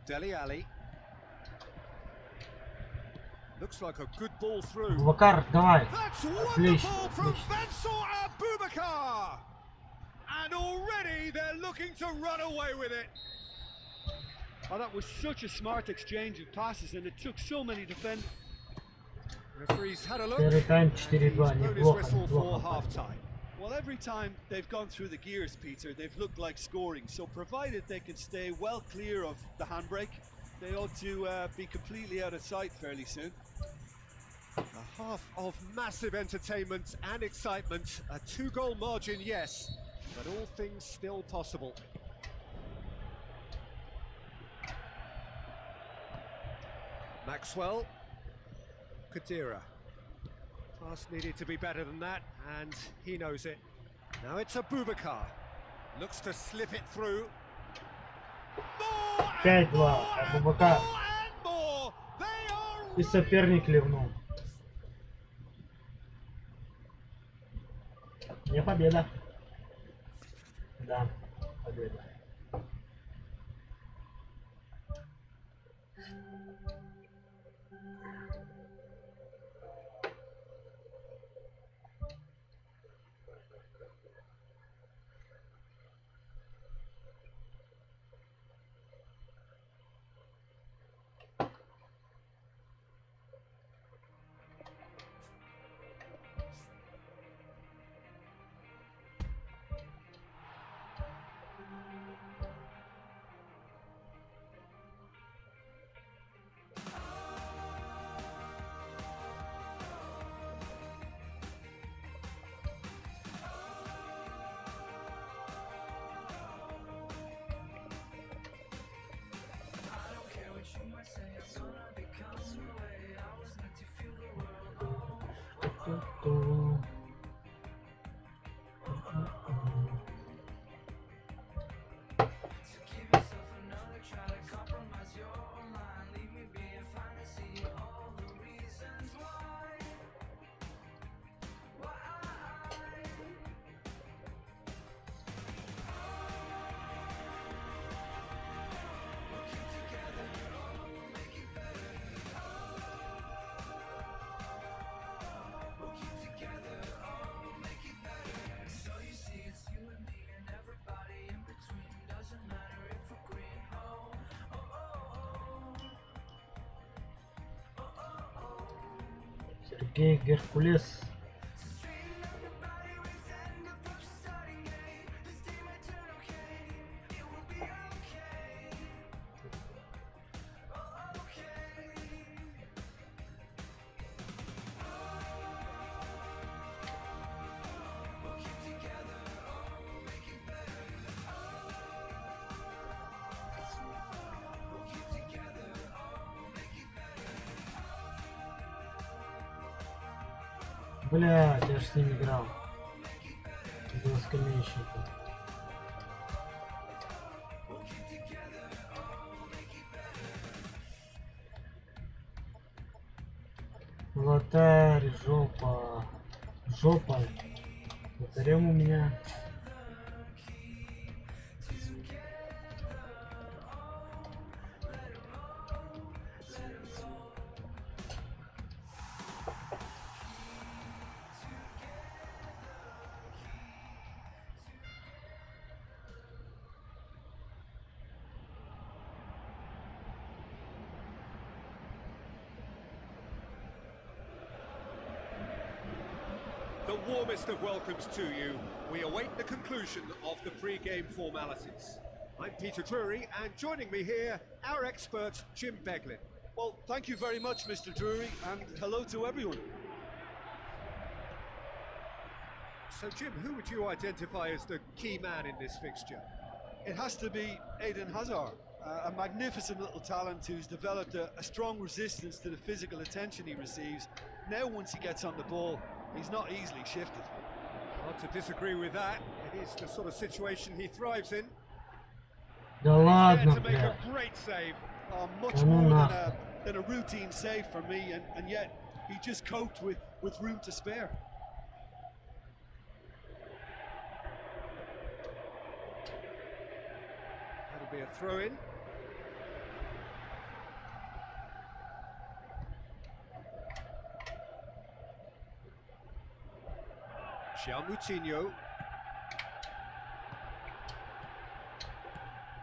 Speaker 5: Dele Alli. Looks like a good ball through.
Speaker 3: Абубакар, давай.
Speaker 5: That's
Speaker 3: Отлично,
Speaker 5: wonderful from
Speaker 3: отлично.
Speaker 5: Vansor Abubakar! And already they're looking to run away with it.
Speaker 6: Oh, that was such a smart exchange of passes, and it took so many defenders.
Speaker 5: Referee's had a look.
Speaker 3: Первый тайм
Speaker 5: and
Speaker 3: 4-2,
Speaker 5: he's blown his
Speaker 3: неплохо,
Speaker 5: whistle for
Speaker 3: неплохо.
Speaker 5: half-time.
Speaker 6: Well, every time they've gone through the gears, Peter, they've looked like scoring. So provided they can stay well clear of the handbrake, they ought to be completely out of sight fairly soon.
Speaker 5: A half of massive entertainment and excitement. A 2-goal margin, yes, but all things still possible. Maxwell. Khedira. Pass needed to be better than that, and he knows it. Now it's Abubakar. Looks to slip it through. More and
Speaker 3: 5-2,
Speaker 5: more and
Speaker 3: Абубакар.
Speaker 5: more and more. They are
Speaker 3: И соперник ливнул. Не победа. Да, победа. Сергей Геркулес. Блядь, я ж с ним играл. Был скамейщиком. Вратарь, жопа. Жопа. Вратарем у меня.
Speaker 5: The warmest of welcomes to you. We await the conclusion of the pre-game formalities. I'm Peter Drury, and joining me here, our expert, Jim Beglin.
Speaker 6: Well, thank you very much, Mr. Drury, and hello to everyone.
Speaker 5: So, Jim, who would you identify as the key man in this fixture?
Speaker 6: It has to be Eden Hazard, a magnificent little talent who's developed a strong resistance to the physical attention he receives. Now, once he gets on the ball, he's not easily shifted.
Speaker 5: Not to disagree with that. It is the sort of situation he thrives in.
Speaker 3: Да
Speaker 5: He's
Speaker 3: ладно,
Speaker 5: there to make
Speaker 3: бля.
Speaker 5: a great save.
Speaker 6: Much
Speaker 3: Да ну
Speaker 6: more
Speaker 3: нахуй.
Speaker 6: than a routine save for me, and yet he just coped with room to spare.
Speaker 5: That'll be a throw-in. João Moutinho.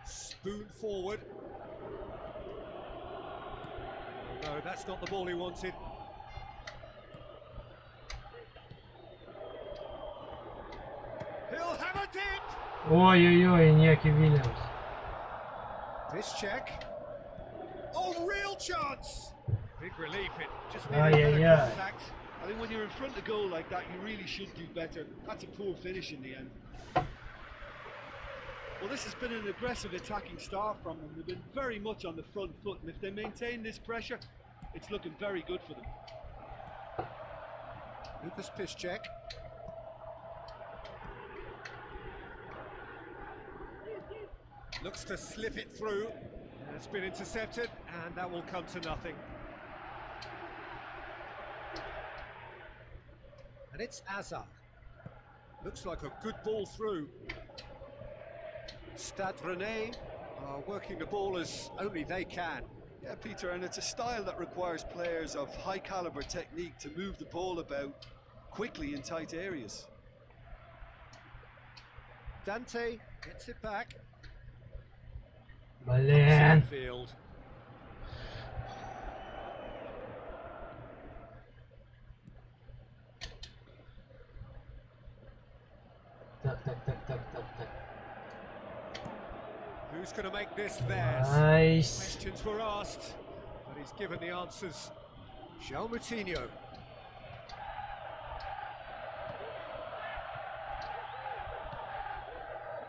Speaker 5: Spoon forward. No, that's not the ball he wanted. He'll have a dip!
Speaker 3: Ой-ой-ой, Иньяки Вильямс.
Speaker 5: This check. Oh, real chance! Big relief, it just made
Speaker 3: Ay,
Speaker 5: better
Speaker 3: ay, ay.
Speaker 5: contact.
Speaker 6: I think when you're in front of goal like that, you really should do better. That's a poor finish in the end. Well, this has been an aggressive attacking start from them. They've been very much on the front foot, and if they maintain this pressure, it's looking very good for them.
Speaker 5: Lucas Piszczek. Looks to slip it through. It's been intercepted, and that will come to nothing. And it's Hazard. Looks like a good ball through. Stade Rennais are working the ball as only they can.
Speaker 6: Yeah, Peter, and it's a style that requires players of high caliber technique to move the ball about quickly in tight areas.
Speaker 5: Dante gets it back.
Speaker 3: Блин.
Speaker 5: Field.
Speaker 3: Так.
Speaker 5: Who's going to make this theirs?
Speaker 3: Найс.
Speaker 5: Questions were asked, but he's given the answers. João Moutinho.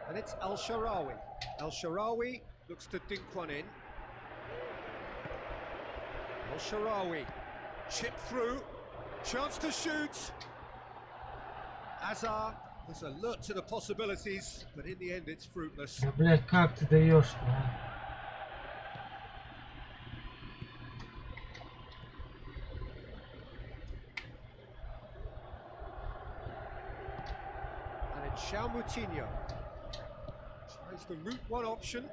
Speaker 5: And it's El Shaarawy. El Shaarawy looks to dink one in. El Shaarawy. Chip through. Chance to shoot. Hazard was alert to the possibilities, but in the end it's fruitless.
Speaker 3: Да, блядь, как ты даешь, а?
Speaker 5: And it's João Moutinho. Tries the route one option.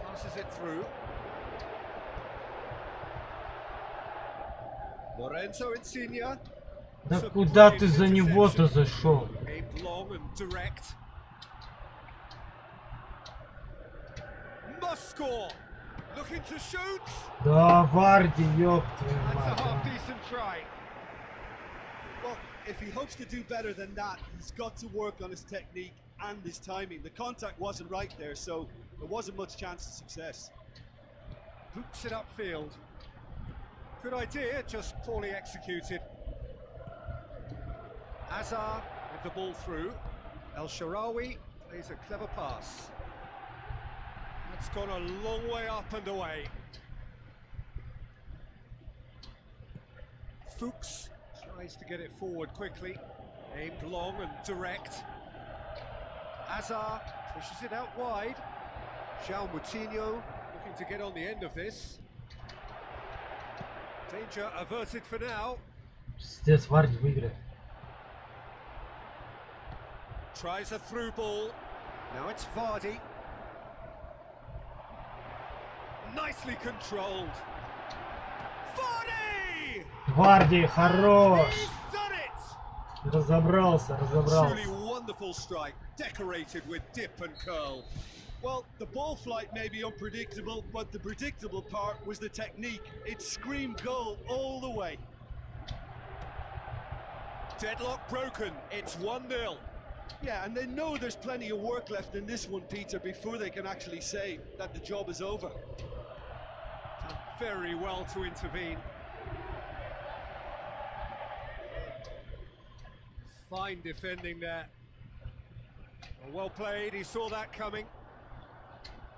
Speaker 5: Passes it through. Lorenzo Insigne.
Speaker 3: Да куда ты за него-то зашел?
Speaker 5: Aimed long and direct. Must score. Looking to shoot.
Speaker 3: Да, Варди, ёб твою
Speaker 5: That's a
Speaker 3: мать.
Speaker 5: half
Speaker 3: а.
Speaker 5: decent try.
Speaker 6: Well, if he hopes to do better than that, he's got to work on his technique and his timing. The contact wasn't right there, so there wasn't much chance of success.
Speaker 5: Boots it upfield. Good idea, just poorly executed. Hazard with the ball through. El Shaarawy plays a clever pass. That's gone a long way up and away. Fuchs tries to get it forward quickly. Aimed long and direct. Hazard pushes it out wide. João Moutinho looking to get on the end of this. Danger averted for now.
Speaker 3: Пиздец, Варди выиграет.
Speaker 5: Tries a through ball. Now it's Vardy. Nicely controlled. Vardy!
Speaker 3: Варди, хорош!
Speaker 5: He's done it!
Speaker 3: Разобрался.
Speaker 5: Truly wonderful strike, decorated with dip and curl.
Speaker 6: Well, the ball flight may be unpredictable, but the predictable part was the technique. It screamed goal all the way.
Speaker 5: Deadlock broken. It's 1-0.
Speaker 6: Yeah, and they know there's plenty of work left in this one, Peter, before they can actually say that the job is over.
Speaker 5: Done very well to intervene. Fine defending there. Well played, he saw that coming.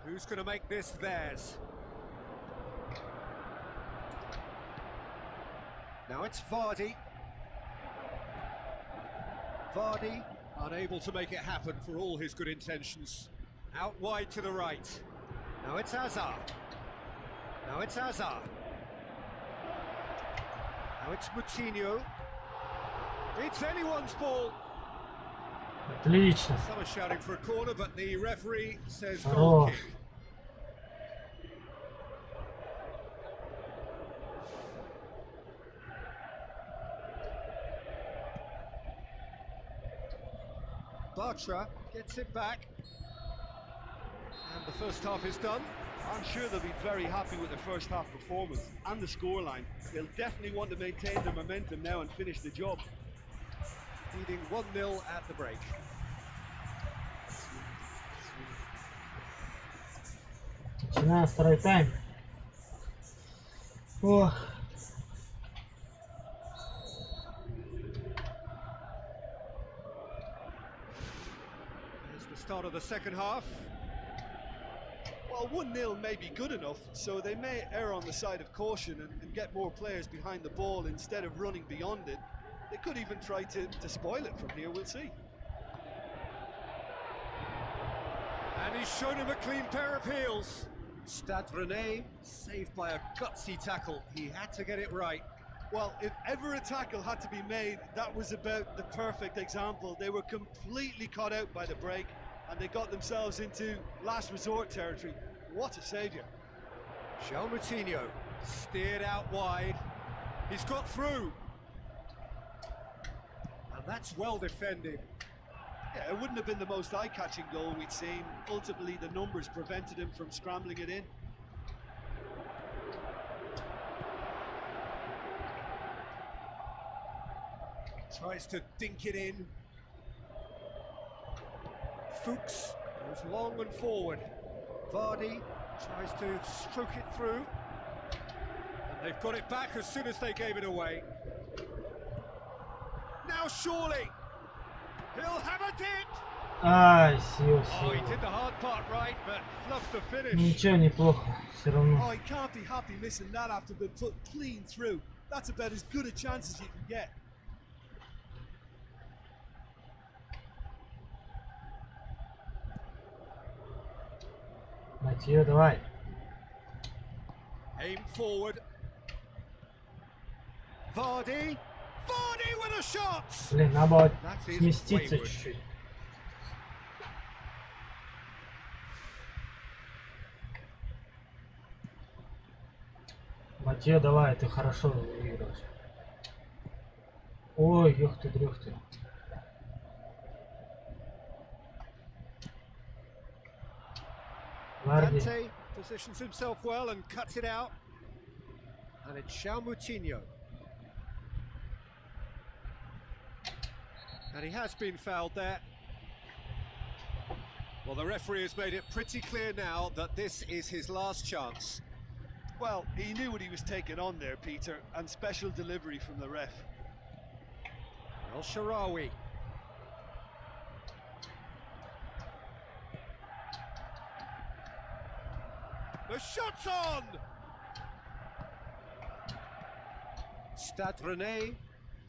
Speaker 5: Who's going to make this theirs? Now it's Vardy. Vardy unable to make it happen for all his good intentions. Out wide to the right. Now it's Hazard. Now it's Hazard. Now it's Moutinho. It's anyone's ball.
Speaker 3: Отлично.
Speaker 5: Some are shouting for a corner, but the referee says goal
Speaker 3: Хорош.
Speaker 5: kick. Bartra gets it back. And the first half is done.
Speaker 6: I'm sure they'll be very happy with their first half performance and the scoreline. They'll definitely want to maintain their momentum now and finish the job.
Speaker 5: Leading 1-0 at the break.
Speaker 3: Начинаем второй тайм. Ох.
Speaker 5: Here's the start of the second half.
Speaker 6: Well, 1-0 may be good enough, so they may err on the side of caution and get more players behind the ball instead of running beyond it. They could even try to spoil it from here, we'll see.
Speaker 5: And he's shown him a clean pair of heels. Stade Rennais saved by a gutsy tackle. He had to get it right.
Speaker 6: Well, if ever a tackle had to be made, that was about the perfect example. They were completely caught out by the break, and they got themselves into last resort territory. What a saviour.
Speaker 5: João Moutinho steered out wide. He's got through. And that's well defended.
Speaker 6: Yeah, it wouldn't have been the most eye-catching goal we'd seen. Ultimately, the numbers prevented him from scrambling it in.
Speaker 5: Tries to dink it in. Fuchs goes long and forward. Vardy tries to stroke it through. And they've got it back as soon as they gave it away. Now surely he'll have a dip.
Speaker 3: Ай, сил,
Speaker 5: Oh, he
Speaker 3: сил.
Speaker 5: did the hard part right, but fluffed the finish.
Speaker 3: Ничего, неплохо. Все равно.
Speaker 6: Oh, he can't be happy missing that after being put clean through. That's about as good a chance as you can get.
Speaker 3: Матье, давай.
Speaker 5: Aim forward. Vardy. Vardy with a shot.
Speaker 3: Блин, надо было
Speaker 5: That is
Speaker 3: сместиться
Speaker 5: wayward.
Speaker 3: чуть-чуть. Матье, давай, ты хорошо выигрываешь. Ой, ёхты-дрёхты. Варди.
Speaker 5: Dante positions himself well and cuts it out. And it's João Moutinho. And he has been fouled there. Well, the referee has made it pretty clear now that this is his last chance.
Speaker 6: Well, he knew what he was taking on there, Peter, and special delivery from the ref.
Speaker 5: El Shaarawy. The shot's on! Stade Rennais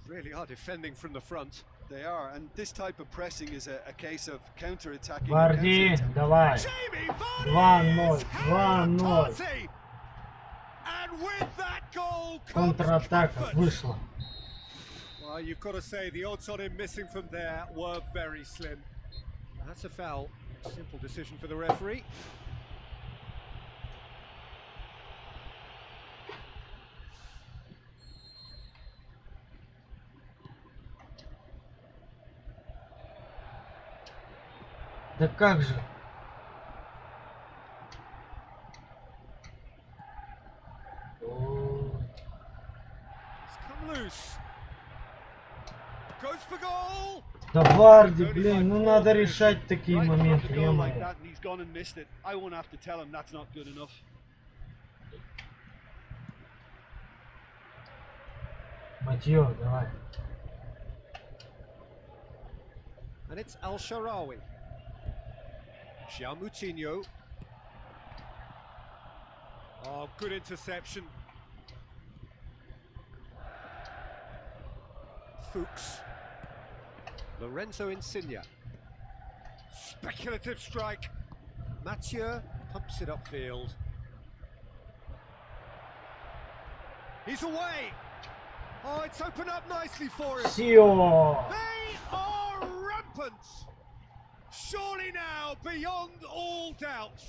Speaker 5: really are defending from the front.
Speaker 6: They are, and this type of pressing is a case of counter-attacking.
Speaker 3: Варди, давай.
Speaker 5: Jamie Vardy
Speaker 3: 2-0,
Speaker 5: is having a
Speaker 3: 2-0.
Speaker 5: party! And with that goal comes
Speaker 3: Контратака
Speaker 5: comfort.
Speaker 3: вышла.
Speaker 5: Well, you've got to say the odds on him missing from there were very slim. That's a foul. Simple decision for the referee.
Speaker 3: Да как же? О,
Speaker 5: It's come loose. Goes for goal.
Speaker 3: Да Варди, блин, ну надо решать такие
Speaker 6: Right in front
Speaker 3: моменты,
Speaker 6: of goal like
Speaker 3: ё-моё.
Speaker 6: that, and he's gone and missed it. I won't have to tell him that's not good enough.
Speaker 3: Матьё, давай.
Speaker 5: And it's Al Sharawi. João Moutinho. Oh, good interception. Fuchs. Lorenzo Insigne. Speculative strike. Mathieu pumps it upfield. He's away. Oh, it's opened up nicely for him.
Speaker 3: Всё.
Speaker 5: They are rampant. Surely now, beyond all doubt.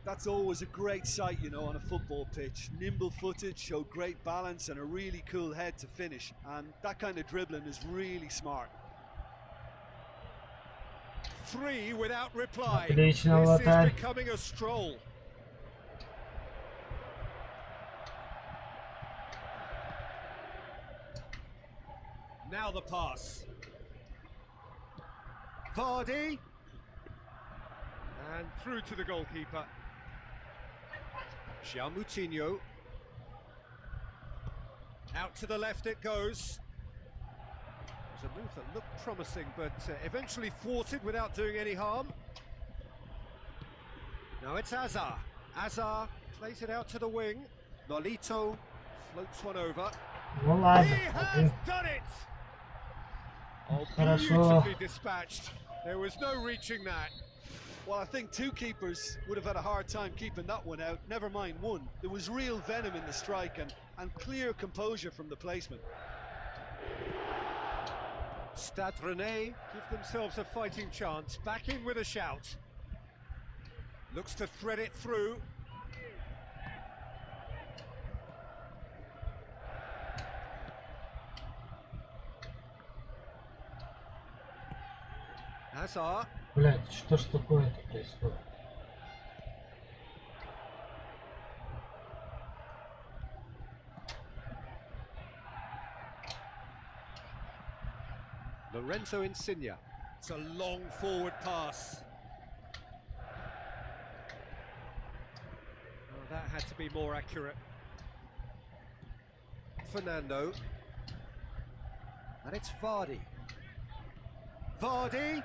Speaker 6: That's always a great sight, you know, on a football pitch. Nimble-footed, showed great balance and a really cool head to finish. And that kind of dribbling is really smart.
Speaker 5: 3 without reply.
Speaker 3: Отлично,
Speaker 5: This
Speaker 3: вратарь.
Speaker 5: is becoming a stroll. Now the pass. Vardy. And through to the goalkeeper. João Moutinho. Out to the left it goes. It was a move that looked promising, but eventually thwarted without doing any harm. Now it's Azar. Azar plays it out to the wing. Nolito floats one over.
Speaker 3: Ну ладно.
Speaker 5: He has
Speaker 3: Один.
Speaker 5: done it! Oh,
Speaker 3: Хорошо.
Speaker 5: beautifully dispatched. There was no reaching that.
Speaker 6: Well, I think two keepers would have had a hard time keeping that one out, never mind one. There was real venom in the strike and clear composure from the placement.
Speaker 5: Stade Rennais give themselves a fighting chance. Back in with a shout. Looks to thread it through. Hazard.
Speaker 3: Блядь, что ж такое-то происходит?
Speaker 5: Lorenzo Insigne. It's a long forward pass. Oh, that had to be more accurate. Fernando. And it's Vardy. Vardy.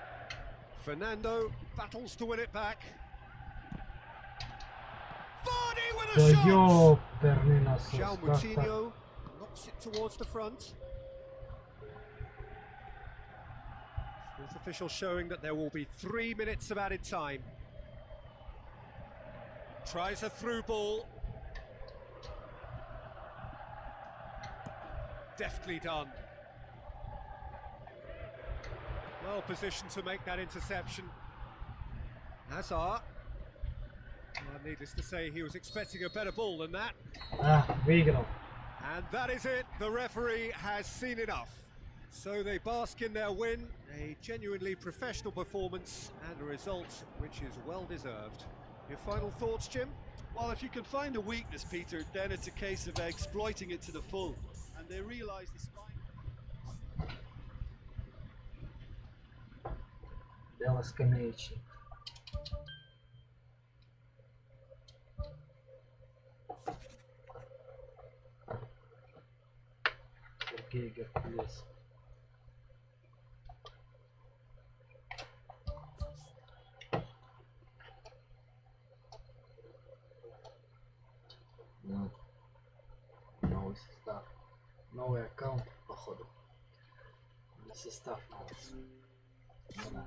Speaker 5: Fernando battles to win it back. Vardy with
Speaker 3: Да
Speaker 5: a shot!
Speaker 3: ёперный насос.
Speaker 5: João
Speaker 3: Как так?
Speaker 5: Moutinho knocks it towards the front. Fourth official showing that there will be 3 minutes of added time. Tries a through ball. Deftly done. Well positioned to make that interception. Hazard. Well, needless to say, he was expecting a better ball than that.
Speaker 3: А, выиграл.
Speaker 5: And that is it. The referee has seen enough. So they bask in their win, a genuinely professional performance and a result which is well deserved. Your final thoughts, Jim?
Speaker 6: Well, if you can find a weakness, Peter, then it's a case of exploiting it to the full. And they realise the spine.
Speaker 3: Белоскамеечник. Сергей Геркулес. Ну, новый состав. Новый аккаунт, походу. Не состав новый. Ну да.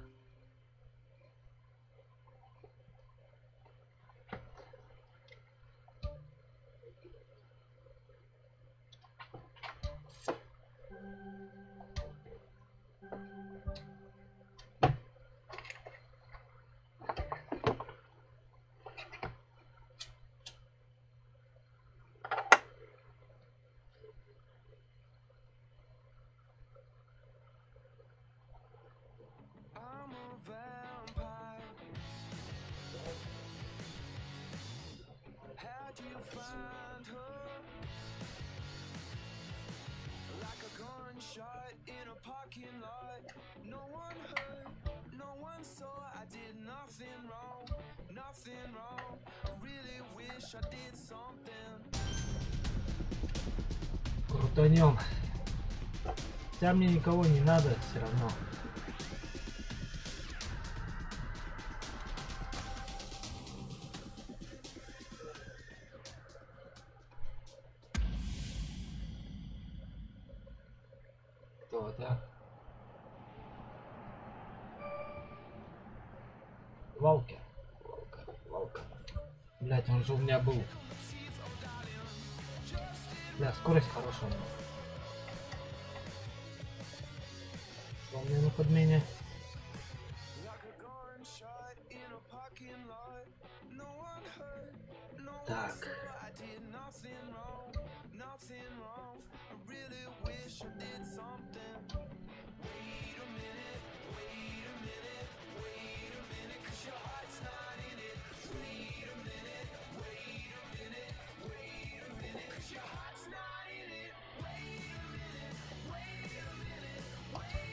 Speaker 4: I'm nothing wrong. I really wish I did something.
Speaker 3: Крутанем. Хотя мне никого не надо все равно. Кто это? Валкер. Валкер. Блять, он же у меня был. Бля, скорость хорошая. Что у меня на подмене? Так.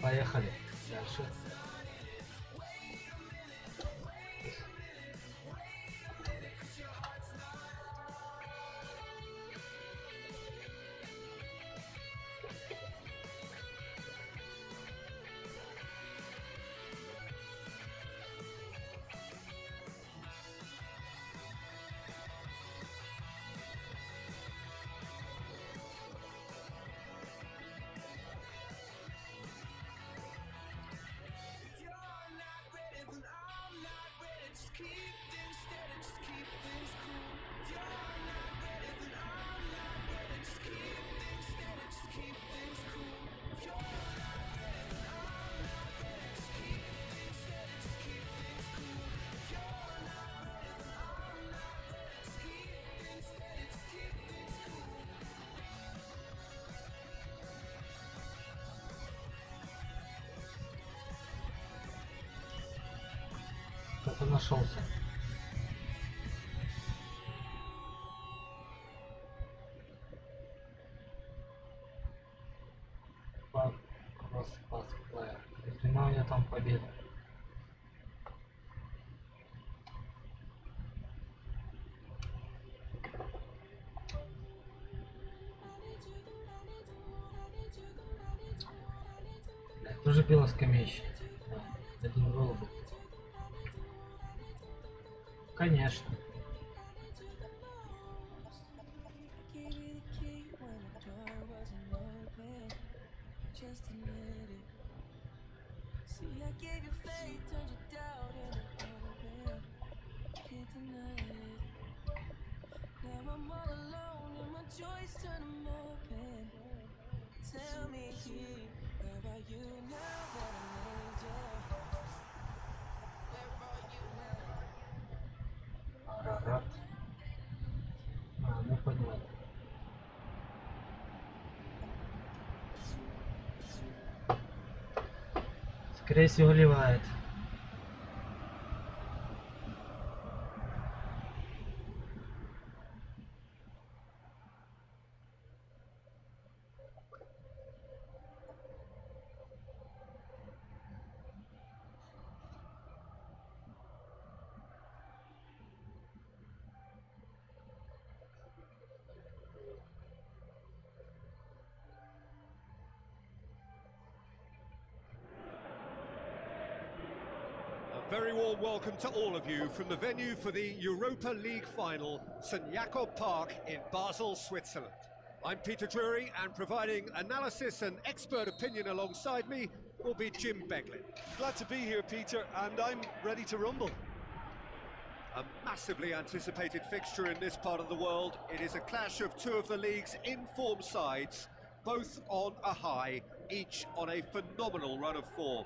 Speaker 3: Поехали дальше. Кто-то нашелся. Если у меня там победа. Тоже пила скамеища. Один голубь. Конечно. Арарат. Ну понял. Скорее всего, ливает.
Speaker 5: A very warm welcome to all of you from the venue for the Europa League final, St Jakob Park in Basel, Switzerland. I'm Peter Drury, and providing analysis and expert opinion alongside me will be Jim Beglin.
Speaker 6: Glad to be here, Peter, and I'm ready to rumble.
Speaker 5: A massively anticipated fixture in this part of the world. It is a clash of two of the league's in-form sides, both on a high, each on a phenomenal run of form.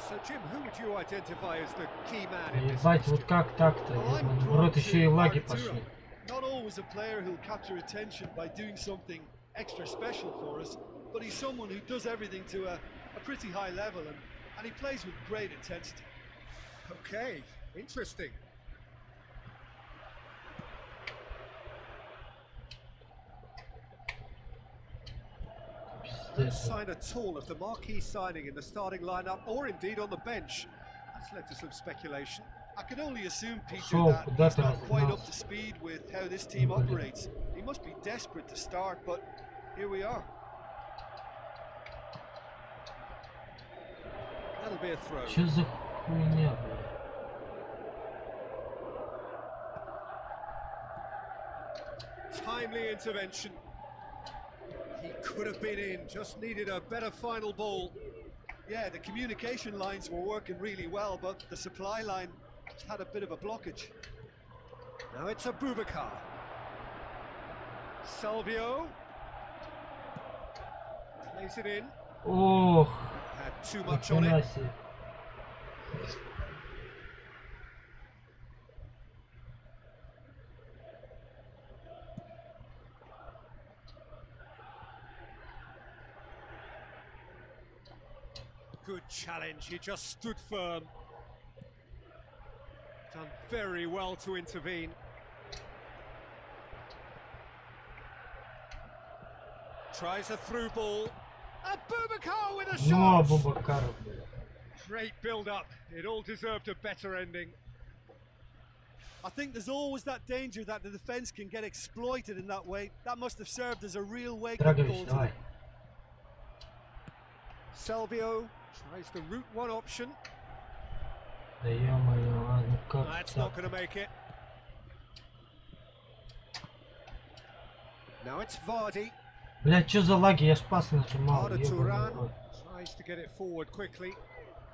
Speaker 5: So, Jim, who would you identify as the key man in this
Speaker 3: Ебать, вот
Speaker 5: fixture?
Speaker 3: как так-то?
Speaker 6: Well, I'm
Speaker 3: Наоборот,
Speaker 6: drawn
Speaker 3: еще и
Speaker 6: to
Speaker 3: лаги
Speaker 6: Arturo.
Speaker 3: пошли.
Speaker 6: Not always a player who'll capture attention by doing something extra special for us, but he's someone who does everything to a pretty high level, and he plays with great intensity.
Speaker 5: Okay, interesting. No sign at all of the marquee signing in the starting lineup, or indeed on the bench. It's led to some speculation.
Speaker 6: I can only assume, Peter,
Speaker 3: Шоу,
Speaker 6: that
Speaker 3: куда
Speaker 6: he's
Speaker 3: ты
Speaker 6: not quite up
Speaker 3: разогнался?
Speaker 6: to speed with how this team
Speaker 3: Блин.
Speaker 6: operates. He must be desperate to start, but here we are.
Speaker 5: That'll be a throw.
Speaker 3: Чё за хуйня, блядь?
Speaker 5: Timely intervention. He could have been in, just needed a better final ball.
Speaker 6: Yeah, the communication lines were working really well, but the supply line had a bit of a blockage.
Speaker 5: Now it's Abubakar. Salvio. Plays it in.
Speaker 3: Ох,
Speaker 5: Had too much on
Speaker 3: нихуя
Speaker 5: it.
Speaker 3: себе.
Speaker 5: Good challenge, he just stood firm. Done very well to intervene. Tries a through ball. Abubakar with a
Speaker 3: Ну,
Speaker 5: shot!
Speaker 3: Абубакар, блядь.
Speaker 5: Great build-up. It all deserved a better ending.
Speaker 6: I think there's always that danger that the defence can get exploited in that way. That must have served as a real wake-up call
Speaker 3: Драгович,
Speaker 6: to
Speaker 3: давай.
Speaker 6: them.
Speaker 5: Salvio tries the route one option.
Speaker 3: Да ё-моё, а ну как
Speaker 5: That's
Speaker 3: так?
Speaker 5: not going to make it. Now it's Vardy.
Speaker 3: Блядь, чё за лаги? Я ж пас нажимал,
Speaker 5: Arda
Speaker 3: ёбаный
Speaker 5: Turan
Speaker 3: рот.
Speaker 5: tries to get it forward quickly.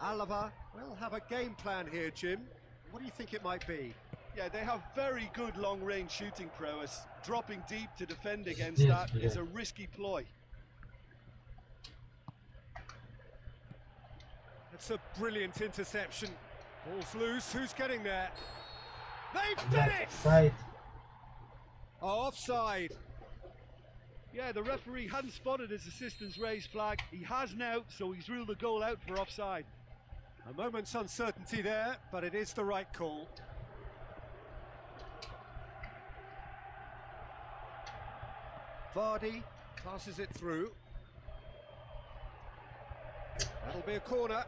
Speaker 5: Alava will have a game plan here, Jim. What do you think it might be?
Speaker 6: Yeah, they have very good long-range shooting prowess. Dropping deep to defend against
Speaker 3: Yes,
Speaker 6: that is
Speaker 3: yeah.
Speaker 6: a risky ploy.
Speaker 5: That's a brilliant interception. Ball's loose. Who's getting there? They've done
Speaker 3: Блядь,
Speaker 5: it!
Speaker 3: сайт.
Speaker 5: Oh, offside.
Speaker 6: Yeah, the referee hadn't spotted his assistant's raised flag. He has now, so he's ruled the goal out for offside.
Speaker 5: A moment's uncertainty there, but it is the right call. Vardy passes it through. That'll be a corner.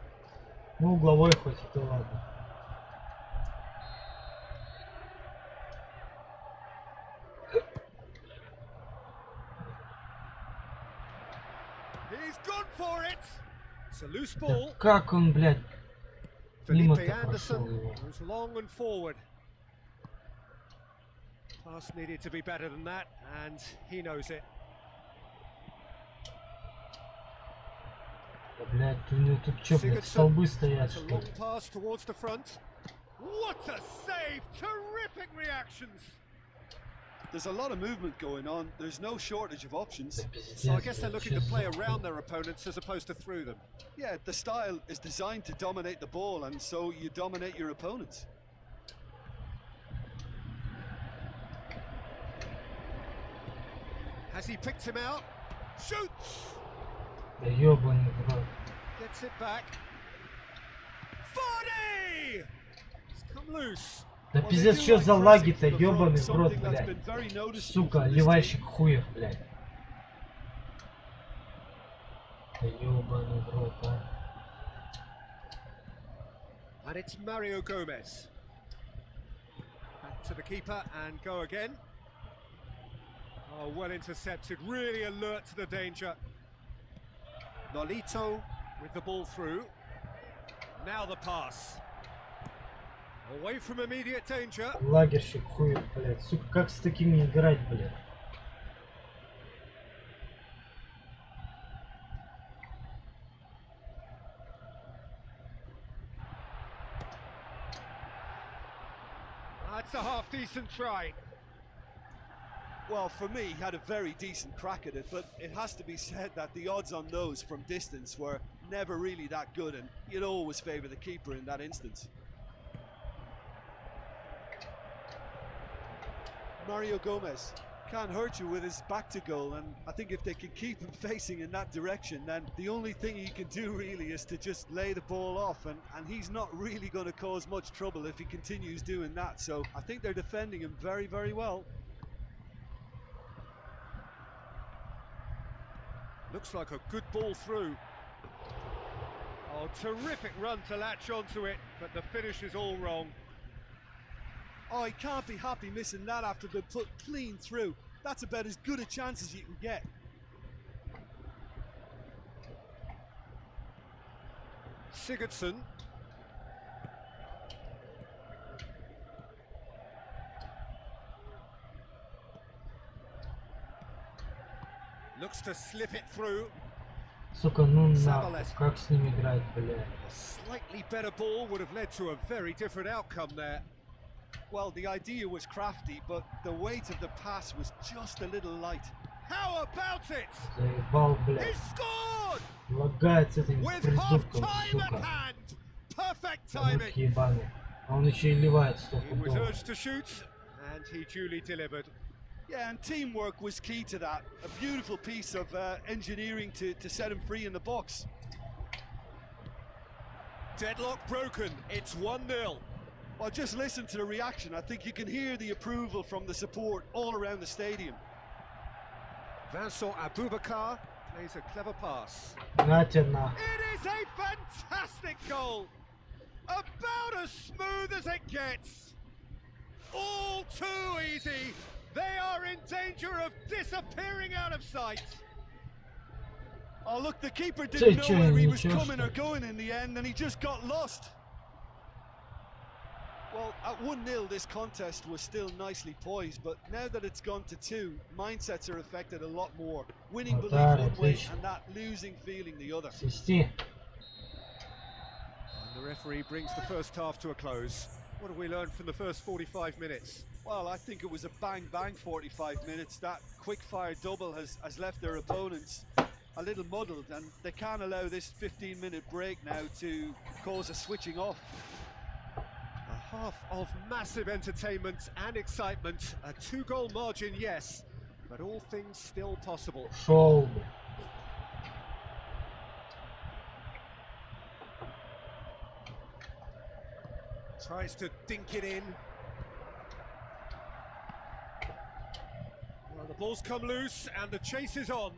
Speaker 3: Ну, угловой хоть, это ладно.
Speaker 5: He's gone for it. It's a loose
Speaker 3: Да
Speaker 5: ball.
Speaker 3: как он, блядь, мимо-то
Speaker 5: Felipe Anderson
Speaker 3: прошел его?
Speaker 5: goes long and forward. Pass needed to be better than that, and he knows it.
Speaker 3: Да, блядь, у него тут чё, блядь,
Speaker 5: Sigurdsson
Speaker 3: столбы стоят,
Speaker 5: has a
Speaker 3: что
Speaker 5: long
Speaker 3: ли?
Speaker 5: pass towards the front. What a save! Terrific reactions.
Speaker 6: There's a lot of movement going on. There's no shortage of options.
Speaker 3: Да
Speaker 5: So I
Speaker 3: пиздец,
Speaker 5: guess they're
Speaker 3: блядь,
Speaker 5: looking
Speaker 3: чё
Speaker 5: to play
Speaker 3: за
Speaker 5: around
Speaker 3: хуй?
Speaker 5: their opponents as opposed to through them.
Speaker 6: Yeah, the style is designed to dominate the ball, and so you dominate your opponents.
Speaker 5: Has he picked him out? Shoots!
Speaker 3: Да ёбаный в рот.
Speaker 5: Gets it back. Vardy! It's come loose.
Speaker 3: Да
Speaker 6: Well, they
Speaker 3: пиздец,
Speaker 6: do
Speaker 3: чё
Speaker 6: like
Speaker 3: за
Speaker 6: pressing
Speaker 3: лаги-то,
Speaker 6: from the front,
Speaker 3: ёбаный в рот,
Speaker 6: something that's
Speaker 3: блядь.
Speaker 6: been very noticeable
Speaker 3: Сука,
Speaker 6: from this
Speaker 3: ливальщик хуев, блядь. Да ёбаный в рот, а.
Speaker 5: And it's Mario Gomez. Back to the keeper and go again. Oh, well intercepted, really alert to the danger. Nolito with the ball through. Now the pass. Away from immediate danger.
Speaker 3: Лагерщик хуев, блядь. Сука, как с такими играть, блядь?
Speaker 5: That's a half-decent try.
Speaker 6: Well, for me, he had a very decent crack at it, but it has to be said that the odds on those from distance were never really that good, and you'd always favour the keeper in that instance. Mario Gomez can't hurt you with his back to goal, and I think if they can keep him facing in that direction, then the only thing he can do really is to just lay the ball off, and he's not really going to cause much trouble if he continues doing that. So I think they're defending him very, very well.
Speaker 5: Looks like a good ball through. Oh, terrific run to latch onto it, but the finish is all wrong.
Speaker 6: Oh, he can't be happy missing that after being put clean through. That's about as good a chance as you can get.
Speaker 5: Sigurdsson. Looks to slip it through.
Speaker 3: Сука, ну
Speaker 5: Sabalenka.
Speaker 3: нахуй, как с ним играть, блядь.
Speaker 5: A slightly better ball would have led to a very different outcome there.
Speaker 6: Well, the idea was crafty, but the weight of the pass was just a little light.
Speaker 5: How about it?
Speaker 3: Заебал,
Speaker 5: He
Speaker 3: блядь.
Speaker 5: scored!
Speaker 3: Лагает с этим
Speaker 5: With
Speaker 3: придурком,
Speaker 5: half-time at
Speaker 3: сука.
Speaker 5: hand. Perfect
Speaker 3: Руки
Speaker 5: timing.
Speaker 3: ебаные. А он еще и ливает
Speaker 5: He was
Speaker 3: стопудово.
Speaker 5: urged to shoot, and he duly delivered.
Speaker 6: Yeah, and teamwork was key to that. A beautiful piece of engineering to set him free in the box.
Speaker 5: Deadlock broken. It's 1-0.
Speaker 6: Well, just listen to the reaction. I think you can hear the approval from the support all around the stadium.
Speaker 5: Vincent Aboubakar plays a clever pass.
Speaker 3: На тебе нахуй.
Speaker 5: It is a fantastic goal. About as smooth as it gets. All too easy. They are in danger of disappearing out of sight.
Speaker 6: Oh, look, the keeper
Speaker 3: Say,
Speaker 6: didn't know where he
Speaker 3: Jane,
Speaker 6: was
Speaker 3: just-
Speaker 6: coming or going in the end, and he just got lost. Well, at 1-0, this contest was still nicely poised, but now that it's gone to 2, mindsets are affected a lot more. Winning
Speaker 3: Вот
Speaker 6: belief
Speaker 3: так,
Speaker 6: one way
Speaker 3: отлично.
Speaker 6: and that losing feeling the other.
Speaker 3: Свисти.
Speaker 5: And the referee brings the first half to a close. What have we learned from the first 45 minutes?
Speaker 6: Well, I think it was a bang-bang 45 minutes. That quick-fire double has left their opponents a little muddled, and they can't allow this 15-minute break now to cause a switching off.
Speaker 5: A half of massive entertainment and excitement. A 2-goal margin, yes, but all things still possible.
Speaker 3: Шел.
Speaker 5: Tries to dink it in. Well, the ball's come loose and the chase is on.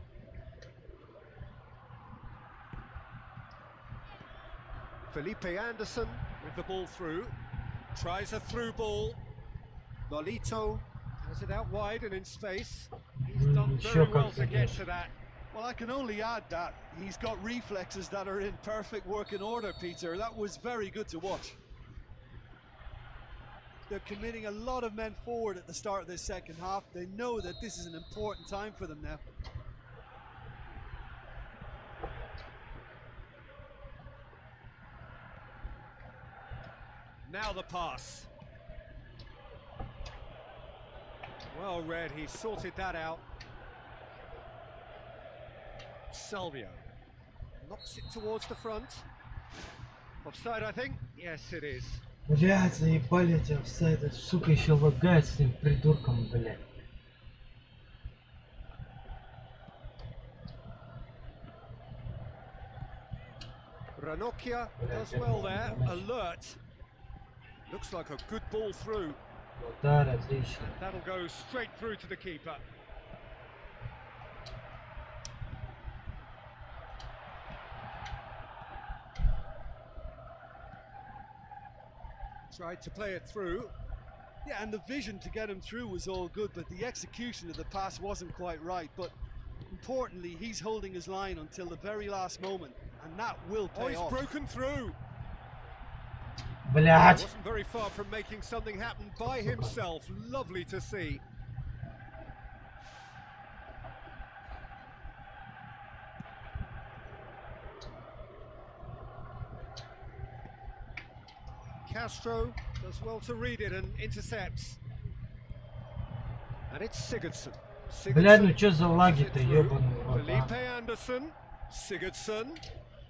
Speaker 5: Felipe Anderson with the ball through. Tries a through ball. Nolito has it out wide and in space. He's done
Speaker 3: Еще
Speaker 5: very
Speaker 3: как
Speaker 5: well to get
Speaker 3: забьешь.
Speaker 5: to that.
Speaker 6: Well, I can only add that he's got reflexes that are in perfect working order, Peter. That was very good to watch. They're committing a lot of men forward at the start of this second half. They know that this is an important time for them now.
Speaker 5: Now the pass. Well read, he sorted that out. Salvio knocks it towards the front. Offside, I think. Yes, it is.
Speaker 3: Блядь, заебали эти офсайды. Сука, еще лагает с этим придурком, блядь.
Speaker 5: Ranocchia does well there, alert. Looks like a good ball through.
Speaker 3: Удар, отлично.
Speaker 5: That'll go straight through to the keeper. Tried to play it through.
Speaker 6: Yeah, and the vision to get him through was all good, but the execution of the pass wasn't quite right. But importantly, he's holding his line until the very last moment, and that will
Speaker 5: Oh,
Speaker 6: pay
Speaker 5: he's
Speaker 6: off.
Speaker 5: broken through.
Speaker 3: Блядь.
Speaker 5: Wasn't very far from making something happen by himself. Lovely to see. Castro does well to read it and intercepts. And it's Sigurdsson.
Speaker 3: Блядь, ну
Speaker 5: Sigurdsson
Speaker 3: чё за
Speaker 5: pushes
Speaker 3: лаги-то,
Speaker 5: it through.
Speaker 3: ёбаный в рот,
Speaker 5: Felipe
Speaker 3: а?
Speaker 5: Anderson, Sigurdsson,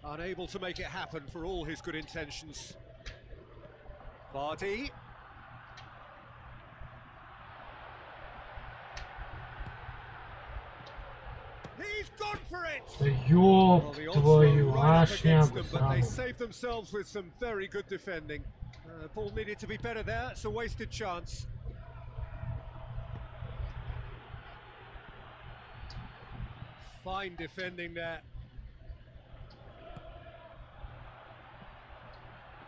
Speaker 5: unable to make it happen for all his good intentions. Vardy. He's gone for it!
Speaker 3: Да
Speaker 5: Well,
Speaker 3: ёб
Speaker 5: the odds were
Speaker 3: твою,
Speaker 5: right
Speaker 3: а
Speaker 5: up against
Speaker 3: шнягу
Speaker 5: them, but they
Speaker 3: сраную.
Speaker 5: saved themselves with some very good defending. Ball needed to be better there, it's a wasted chance. Fine defending there.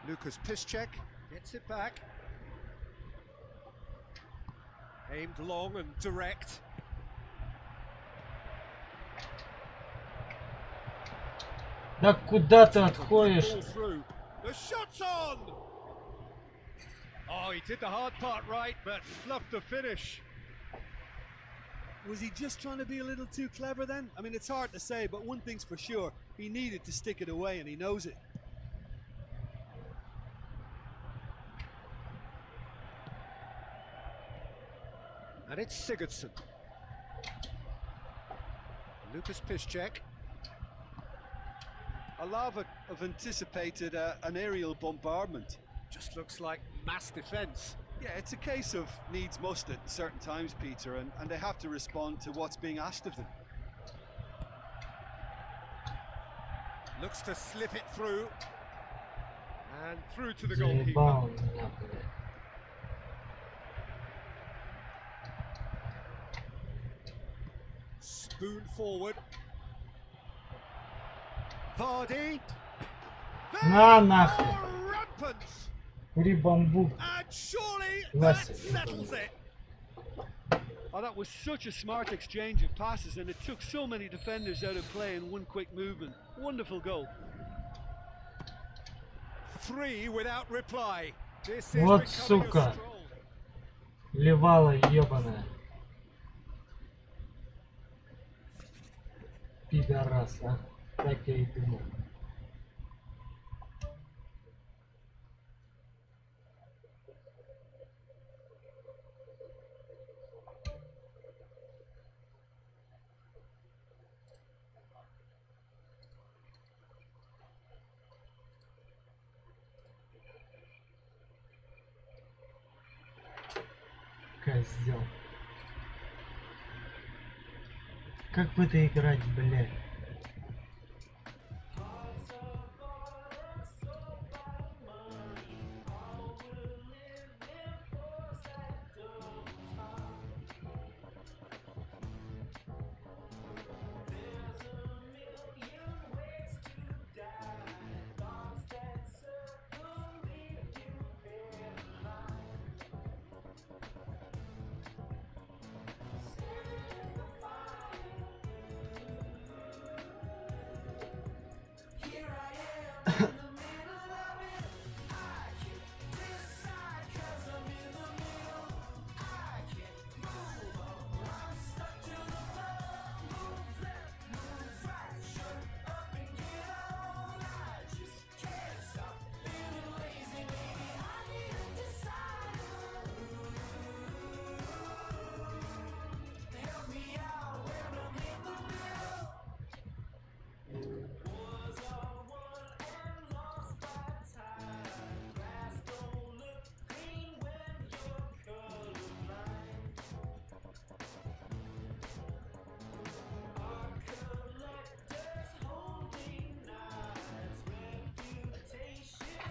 Speaker 5: Lucas Piszczek gets it back. Aimed long and direct.
Speaker 3: Да куда ты
Speaker 5: Ball
Speaker 3: отходишь?
Speaker 5: through. The shot's on! Oh, he did the hard part right, but fluffed the finish.
Speaker 6: Was he just trying to be a little too clever then? I mean, it's hard to say, but one thing's for sure. He needed to stick it away, and he knows it.
Speaker 5: And it's Sigurdsson. Lucas Piszczek.
Speaker 6: Alava have anticipated an aerial bombardment.
Speaker 5: Just looks like mass defence.
Speaker 6: Yeah, it's a case of needs must at certain times, Peter, and they have to respond to what's being asked of them.
Speaker 5: Looks to slip it through. And through to the
Speaker 3: Заебал
Speaker 5: goalkeeper.
Speaker 3: он меня, блядь.
Speaker 5: Spoon forward. Vardy.
Speaker 3: На
Speaker 5: Then
Speaker 3: нахуй.
Speaker 5: more rampant.
Speaker 3: Кури бамбук.
Speaker 5: And surely
Speaker 3: That's
Speaker 5: that
Speaker 3: it.
Speaker 5: settles it.
Speaker 6: Oh, that was such a smart exchange of passes, and it took so many defenders out of play in one quick movement. Wonderful goal.
Speaker 5: 3 without reply. This is
Speaker 3: Вот
Speaker 5: becoming
Speaker 3: сука.
Speaker 5: a stroll.
Speaker 3: Левала ебаная. Пидорас, а. Так я и думал. Козел. Как в это играть, блядь?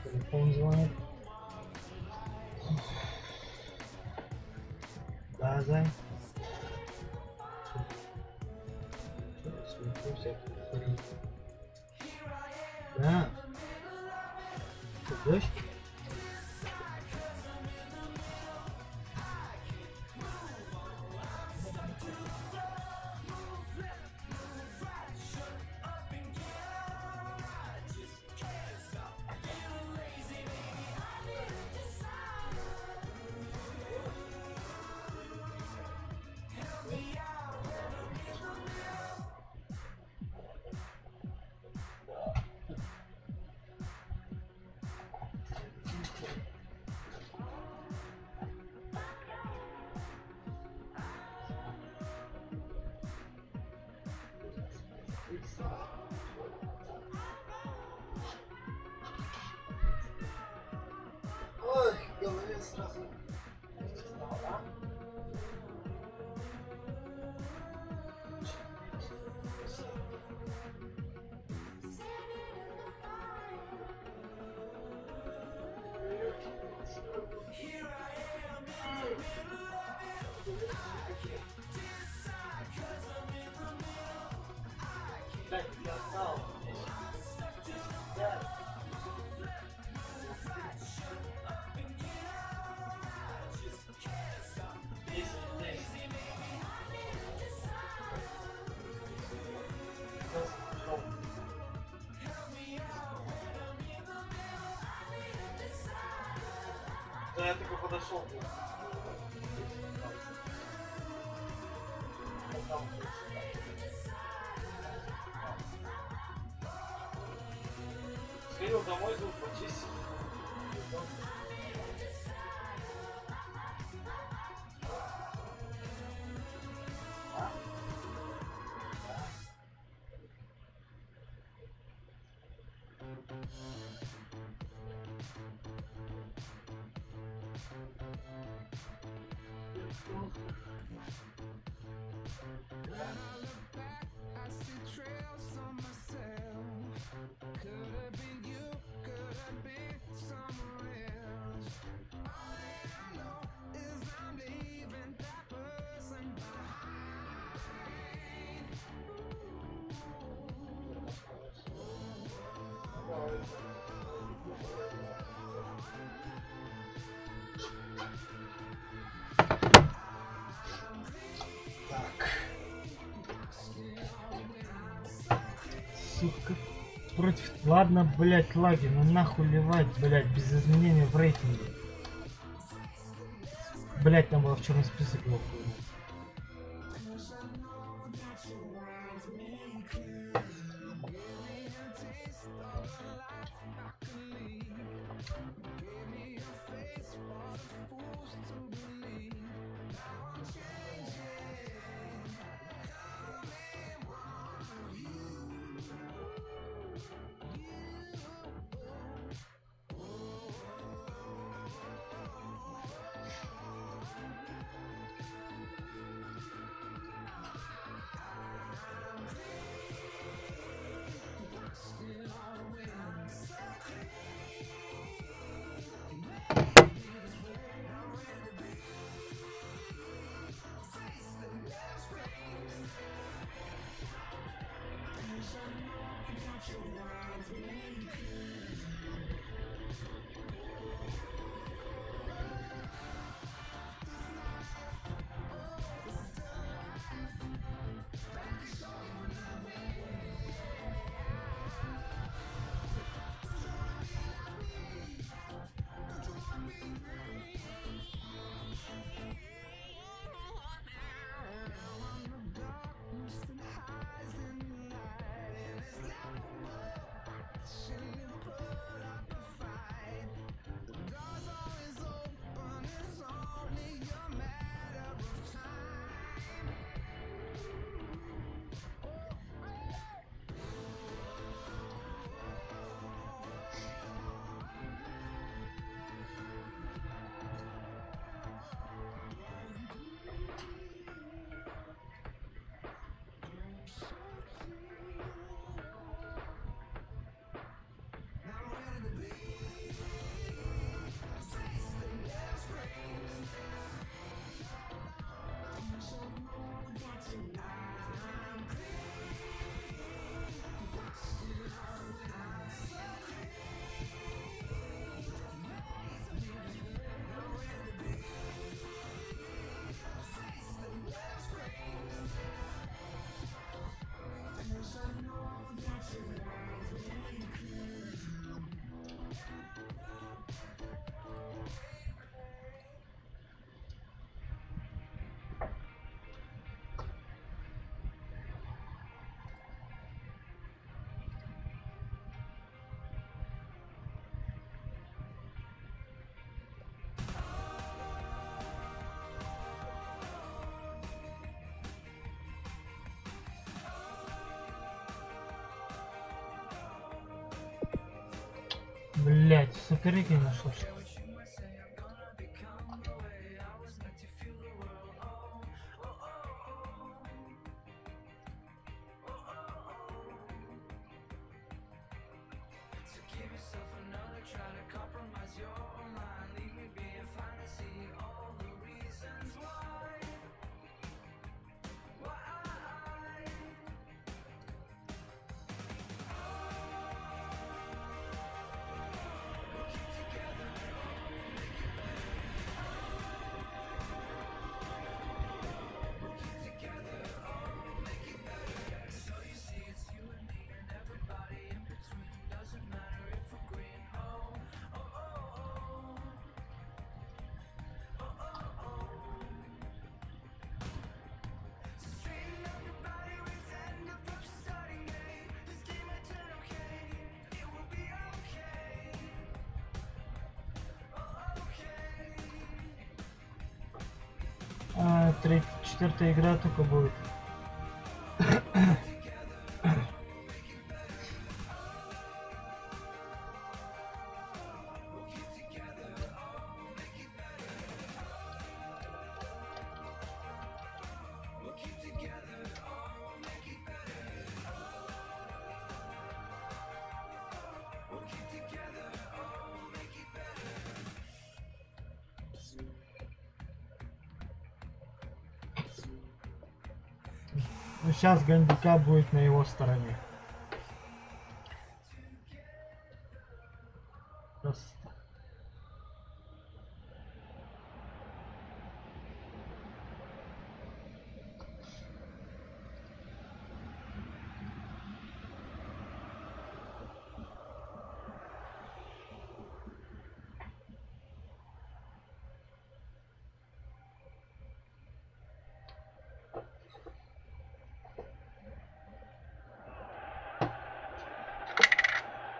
Speaker 3: Телефон звонит. Да, Зай. Смотрю всякие хрень. Да. Что, дождь? Ой, в голове сразу. Так, я стал. я только подошел. Сходил домой, зуб почистил.
Speaker 4: I see trails on myself. Could have been you, could have been somewhere else. All I know is I'm leaving that person behind.
Speaker 3: Сука. Против... Ладно, блять, лаги, ну нахуй ливать, блять, без изменения в рейтинге. Блять, там было в черный список его хуйня. Блять, суперики нашел. четвертая игра только будет. Ну, сейчас гандикап будет на его стороне. Просто.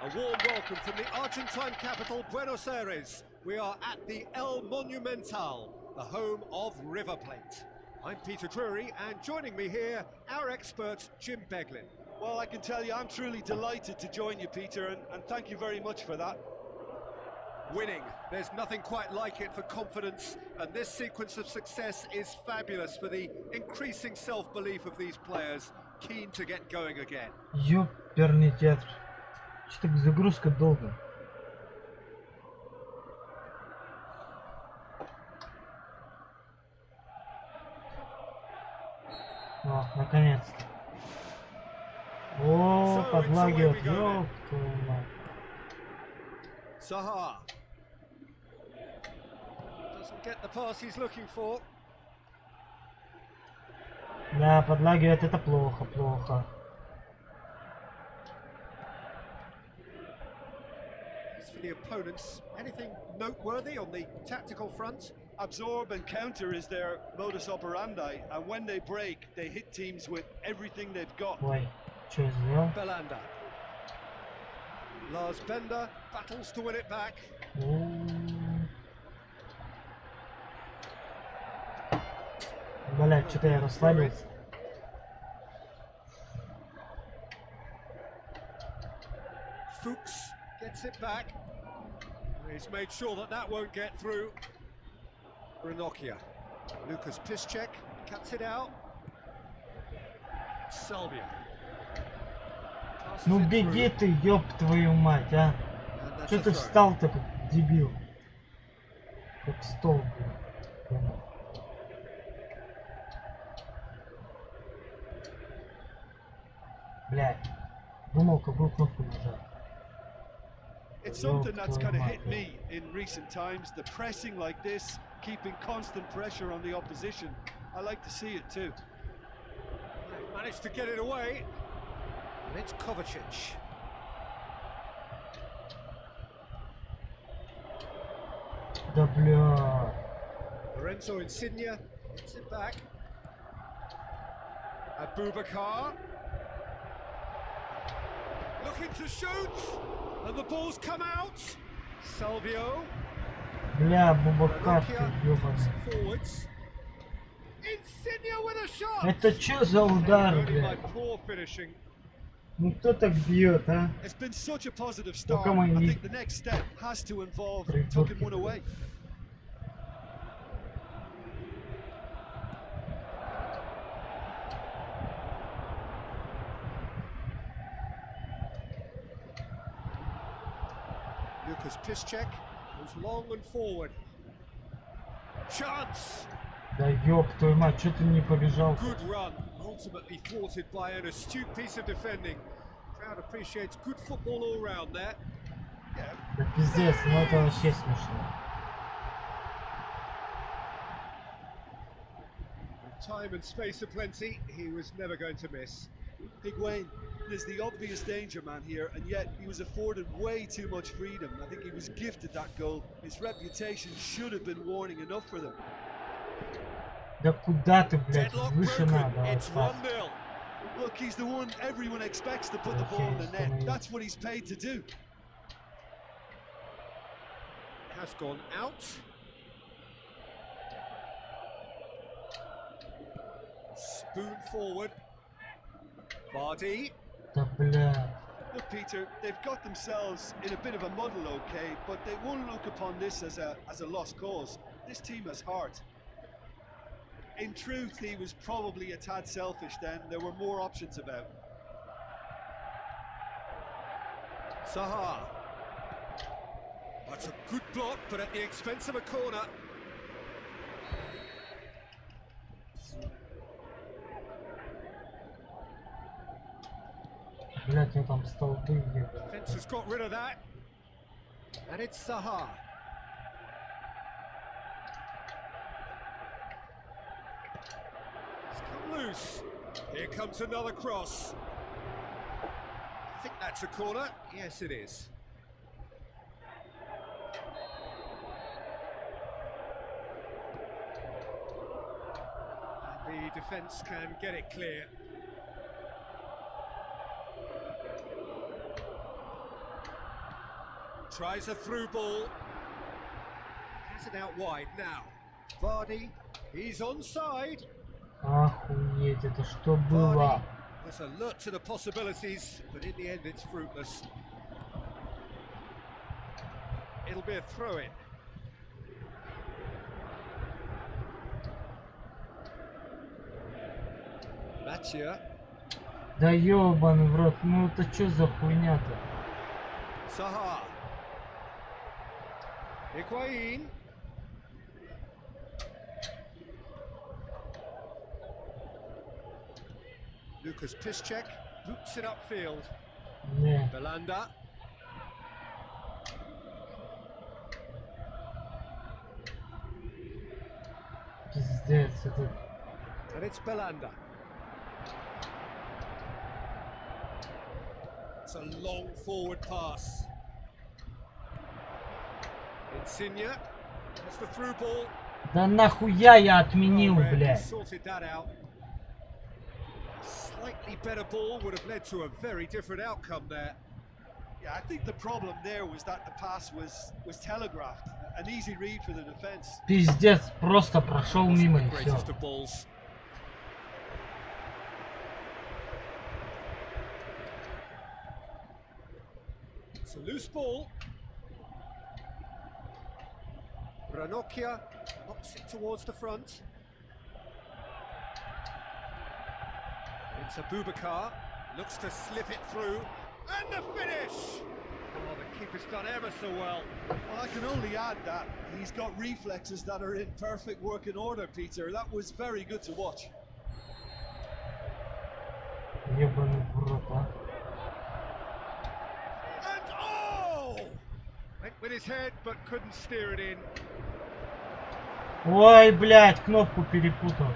Speaker 5: A warm welcome from the Argentine capital, Buenos Aires. We are at the El Monumental, the home of River Plate. I'm Peter Drury, and joining me here, our expert, Jim Beglin.
Speaker 6: Well, I can tell you, I'm truly delighted to join you, Peter, and thank you very much for that.
Speaker 5: Winning, there's nothing quite like it for confidence, and this sequence of success is fabulous for the increasing self-belief of these players, keen to get going again.
Speaker 3: Ёперный театр. Что-то загрузка долго. О, наконец-то. О, подлагивает. Ёп твою мать.
Speaker 5: Zaha doesn't get the pass he's looking for.
Speaker 3: Да, подлагивает, это плохо, плохо.
Speaker 5: As for the opponents, anything noteworthy on the tactical front?
Speaker 6: Absorb and counter is their modus operandi, and when they break, they hit teams with everything they've got.
Speaker 3: Ой, что я сделал?
Speaker 5: Belanda. Lars Bender battles to win it back.
Speaker 3: Блядь, что-то я расслабился.
Speaker 5: Fuchs gets it back. He's made sure that that won't get through. Ranocchia. Lucas Piszczek cuts it out. Salvia. Passes
Speaker 3: Ну
Speaker 5: it
Speaker 3: беги
Speaker 5: through.
Speaker 3: ты, ёб твою мать, а.
Speaker 5: And that's
Speaker 3: Что
Speaker 5: a
Speaker 3: ты
Speaker 5: throw.
Speaker 3: встал-то как дебил? Как стол, блядь. Блядь. Думал, какую кнопку нажать.
Speaker 6: It's something that's kind of hit me in recent times, the pressing like this, keeping constant pressure on the opposition. I like to see it too.
Speaker 5: They've managed to get it away. And it's Kovacic.
Speaker 3: Да бля.
Speaker 5: Lorenzo Insigne gets it back. Abubakar. Looking to shoot. And the ball's come out. Salvio.
Speaker 3: Бля, Бубакар, ты
Speaker 5: Ranocchia
Speaker 3: ёбаный.
Speaker 5: cuts forwards. Insigne with a shot.
Speaker 3: Это чё за удар,
Speaker 5: Only by
Speaker 3: блядь?
Speaker 5: poor finishing.
Speaker 3: Ну кто так бьет, а?
Speaker 6: It's been such a positive start.
Speaker 3: come on,
Speaker 6: I
Speaker 3: you-
Speaker 6: think the next step has to involve
Speaker 3: Prидурки,
Speaker 6: tucking one
Speaker 3: блядь.
Speaker 6: away.
Speaker 5: Lucas Piszczek goes long and forward. Chance.
Speaker 3: Да ёб твою мать, чё ты не побежал?
Speaker 5: Good run, ultimately thwarted by an astute piece of defending. Crowd appreciates good football all round there.
Speaker 3: Да пиздец, ну это вообще смешно.
Speaker 5: With time and space aplenty, he was never going to miss.
Speaker 6: Higuain is the obvious danger man here, and yet he was afforded way too much freedom. I think he was gifted that goal. His reputation should have been warning enough for them.
Speaker 3: Да куда ты, блядь,
Speaker 5: Deadlock
Speaker 3: выше
Speaker 5: broken.
Speaker 3: надо.
Speaker 5: It's
Speaker 3: вот
Speaker 5: 1-0.
Speaker 6: Look, he's the one everyone expects to put the ball in the net. That's what he's paid to do.
Speaker 5: Has gone out. Boone forward. Vardy.
Speaker 3: Да бля.
Speaker 6: Look, Peter, they've got themselves in a bit of a muddle, okay, but they won't look upon this as a lost cause. This team has heart. In truth, he was probably a tad selfish then. There were more options about.
Speaker 5: Zaha. That's a good block, but at the expense of a corner.
Speaker 3: Блять, я там столбы ебать.
Speaker 5: Defence has got rid of that. And it's Zaha. It's come loose. Here comes another cross. I think that's a corner. Yes, it is. And the defence can get it clear. Tries a through ball. Has it out wide now. Vardy, he's onside.
Speaker 3: Охуеть, это что
Speaker 5: Vardy
Speaker 3: было?
Speaker 5: has alert to the possibilities, but in the end it's fruitless. It'll be a throw-in. Matia.
Speaker 3: Да ёбаный в рот, ну это чё за хуйня-то?
Speaker 5: Zaha. Higuain. Lucas Piszczek boots it upfield.
Speaker 3: Не.
Speaker 5: Belanda.
Speaker 3: Пиздец, это...
Speaker 5: And it's Belanda. It's a long forward pass. Insigne. That's the through ball.
Speaker 3: Да нахуя я отменил,
Speaker 5: Already
Speaker 3: блядь?
Speaker 5: sorted that out. A slightly better ball would have led to a very different outcome there.
Speaker 6: Yeah, I think the problem there was that the pass was telegraphed. An easy read for the defence.
Speaker 3: Пиздец, просто прошел
Speaker 5: Wasn't
Speaker 3: мимо
Speaker 5: the
Speaker 3: и все.
Speaker 5: greatest of balls. It's a loose ball. Ranocchia knocks it towards the front. It's Abubakar, looks to slip it through, and the finish! Oh, the keeper's done ever so well.
Speaker 6: Well, I can only add that he's got reflexes that are in perfect working order, Peter. That was very good to watch.
Speaker 3: Ебаный в рот, а.
Speaker 5: And oh! Went with his head, but couldn't steer it in.
Speaker 3: Ой, блядь, кнопку перепутал.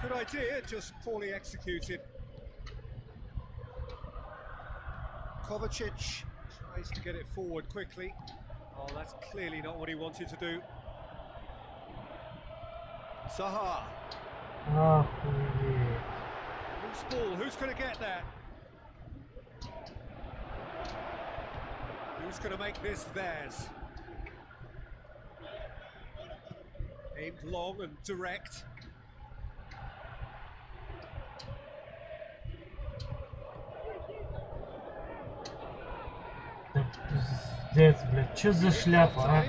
Speaker 5: Good idea, just poorly executed. Kovacic tries to get it forward quickly. Oh, that's clearly not what he wanted to do. Zaha.
Speaker 3: Охуеть.
Speaker 5: Loose ball, who's going to get that? Who's going to make this theirs? Aimed long and direct.
Speaker 3: Да пиздец, блядь, чё за шляпа, а?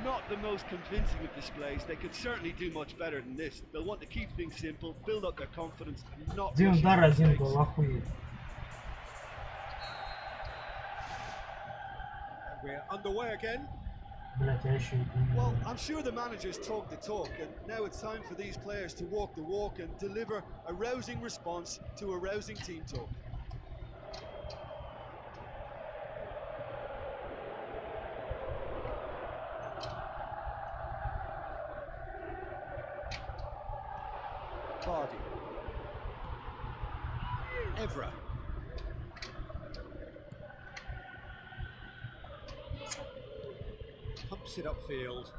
Speaker 6: Not the most convincing of displays. They could certainly do much better than this. They'll want to keep things simple, build up their confidence, and not
Speaker 3: Один
Speaker 6: rush
Speaker 3: удар,
Speaker 6: into
Speaker 3: один
Speaker 6: mistakes.
Speaker 3: гол, охуеть.
Speaker 5: We're underway again.
Speaker 3: Блядь, я еще и
Speaker 6: Well, I'm sure the managers talk the talk, and now it's time for these players to walk the walk and deliver a rousing response to a rousing team talk.
Speaker 5: Vardy. Evra. Pumps it upfield.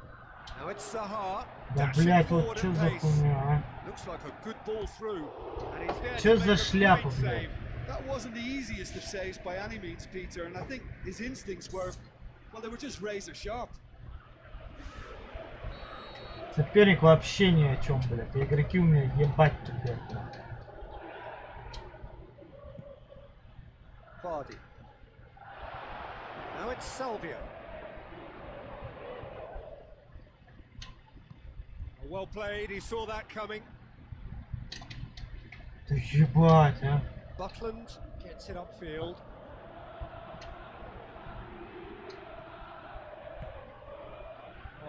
Speaker 5: Now it's Zaha.
Speaker 3: Да,
Speaker 5: Dashing
Speaker 3: блядь,
Speaker 5: forward
Speaker 3: вот чё
Speaker 5: at
Speaker 3: за
Speaker 5: pace.
Speaker 3: хуйня, а?
Speaker 5: Looks like a good ball through. And he's there
Speaker 3: Чё
Speaker 5: to
Speaker 3: за
Speaker 5: make a
Speaker 3: шляпа,
Speaker 5: great
Speaker 3: блядь?
Speaker 5: save.
Speaker 6: That wasn't the easiest of saves by any means, Peter, and I think his instincts were, well, they were just razor sharp.
Speaker 3: Соперник вообще ни о чем, блядь. А игроки у меня ебать тупят. нахуй.
Speaker 5: Vardy. Now it's Salvio. Well played, he saw that coming.
Speaker 3: Да ебать, а.
Speaker 5: Butland gets it upfield.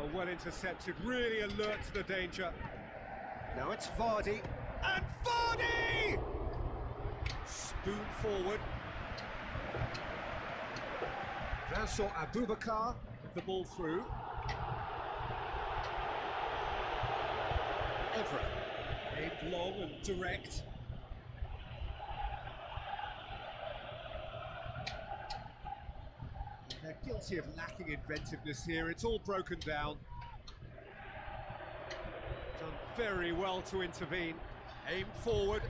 Speaker 5: Oh, well intercepted, really alert to the danger. Now it's Vardy, and Vardy! Spoon forward. Vincent Aboubakar with the ball through. Evra, aimed long and direct. They're guilty of lacking inventiveness here. It's all broken down. Done very well to intervene. Aimed forward.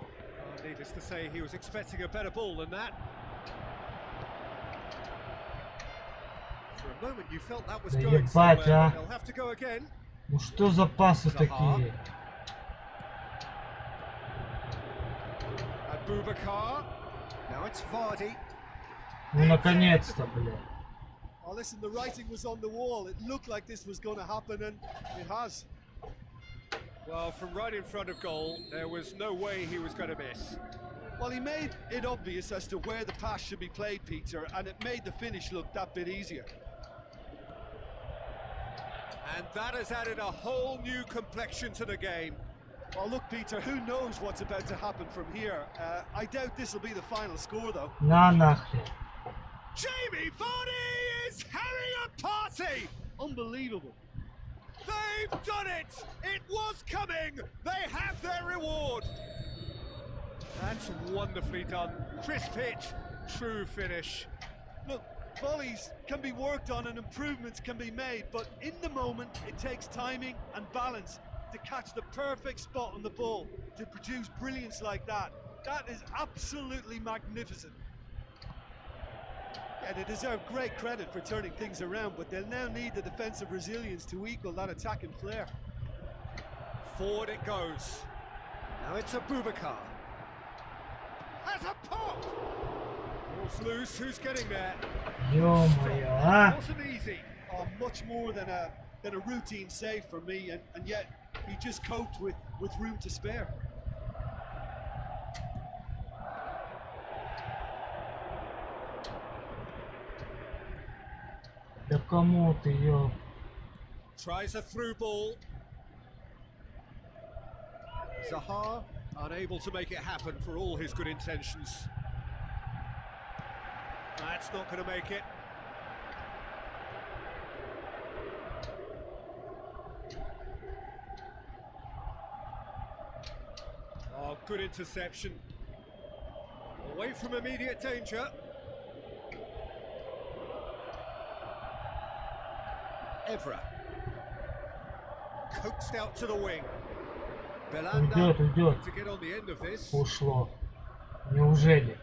Speaker 5: Oh, needless to say, he was expecting a better ball than that. For a moment, you felt that was
Speaker 3: Да
Speaker 5: going
Speaker 3: ебать,
Speaker 5: somewhere.
Speaker 3: а.
Speaker 5: They'll have to go again.
Speaker 3: Ну что за пасы такие?
Speaker 5: Aboubakar. Now it's Vardy.
Speaker 3: Ну наконец-то, блядь.
Speaker 6: Oh, listen, the writing was on the wall. It looked like this was going to happen, and it has.
Speaker 5: Well, from right in front of goal, there was no way he was going to miss.
Speaker 6: Well, he made it obvious as to where the pass should be played, Peter, and it made the finish look that bit easier.
Speaker 5: And that has added a whole new complexion to the game.
Speaker 6: Well, look, Peter, who knows what's about to happen from here? I doubt this will be the final score, though.
Speaker 3: На нахрен.
Speaker 5: Jamie Vardy is having a party!
Speaker 6: Unbelievable.
Speaker 5: They've done it! It was coming! They have their reward! That's wonderfully done. Crisp hit, true finish.
Speaker 6: Look, volleys can be worked on and improvements can be made, but in the moment, it takes timing and balance to catch the perfect spot on the ball to produce brilliance like that. That is absolutely magnificent. Yeah, they deserve great credit for turning things around, but they'll now need the defensive resilience to equal that attacking flair.
Speaker 5: Forward it goes. Now it's Aboubakar. Has a pop! Ball's loose, who's getting there?
Speaker 3: Ё-моё, а?
Speaker 5: Wasn't easy.
Speaker 6: Are much more than a routine save for me, and yet he just coped with room to spare.
Speaker 3: Да кому ты, ё?
Speaker 5: Tries a through ball. Zaha unable to make it happen for all his good intentions. That's not going to make it. Oh, good interception. Away from immediate danger. Evra. Coaxed out to the wing.
Speaker 3: Уйдет,
Speaker 5: Belanda
Speaker 3: уйдет.
Speaker 5: to get on the end of this.
Speaker 3: Ушло. Неужели?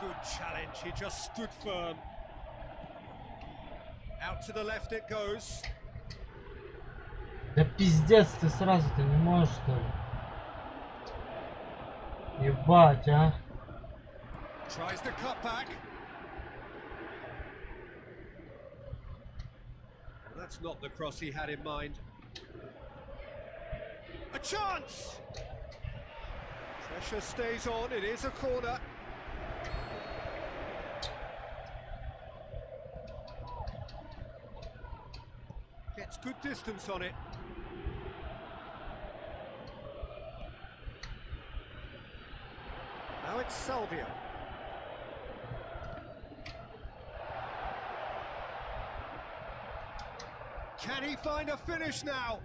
Speaker 5: Good challenge, he just stood firm. Out to the left it goes.
Speaker 3: Да пиздец, ты сразу-то не можешь, что ли? Ебать, а?
Speaker 5: Tries the cut back. Well, that's not the cross he had in mind. A chance! Pressure stays on, it is a corner. Gets good distance on it. Now it's Salvio. Can he find a finish now?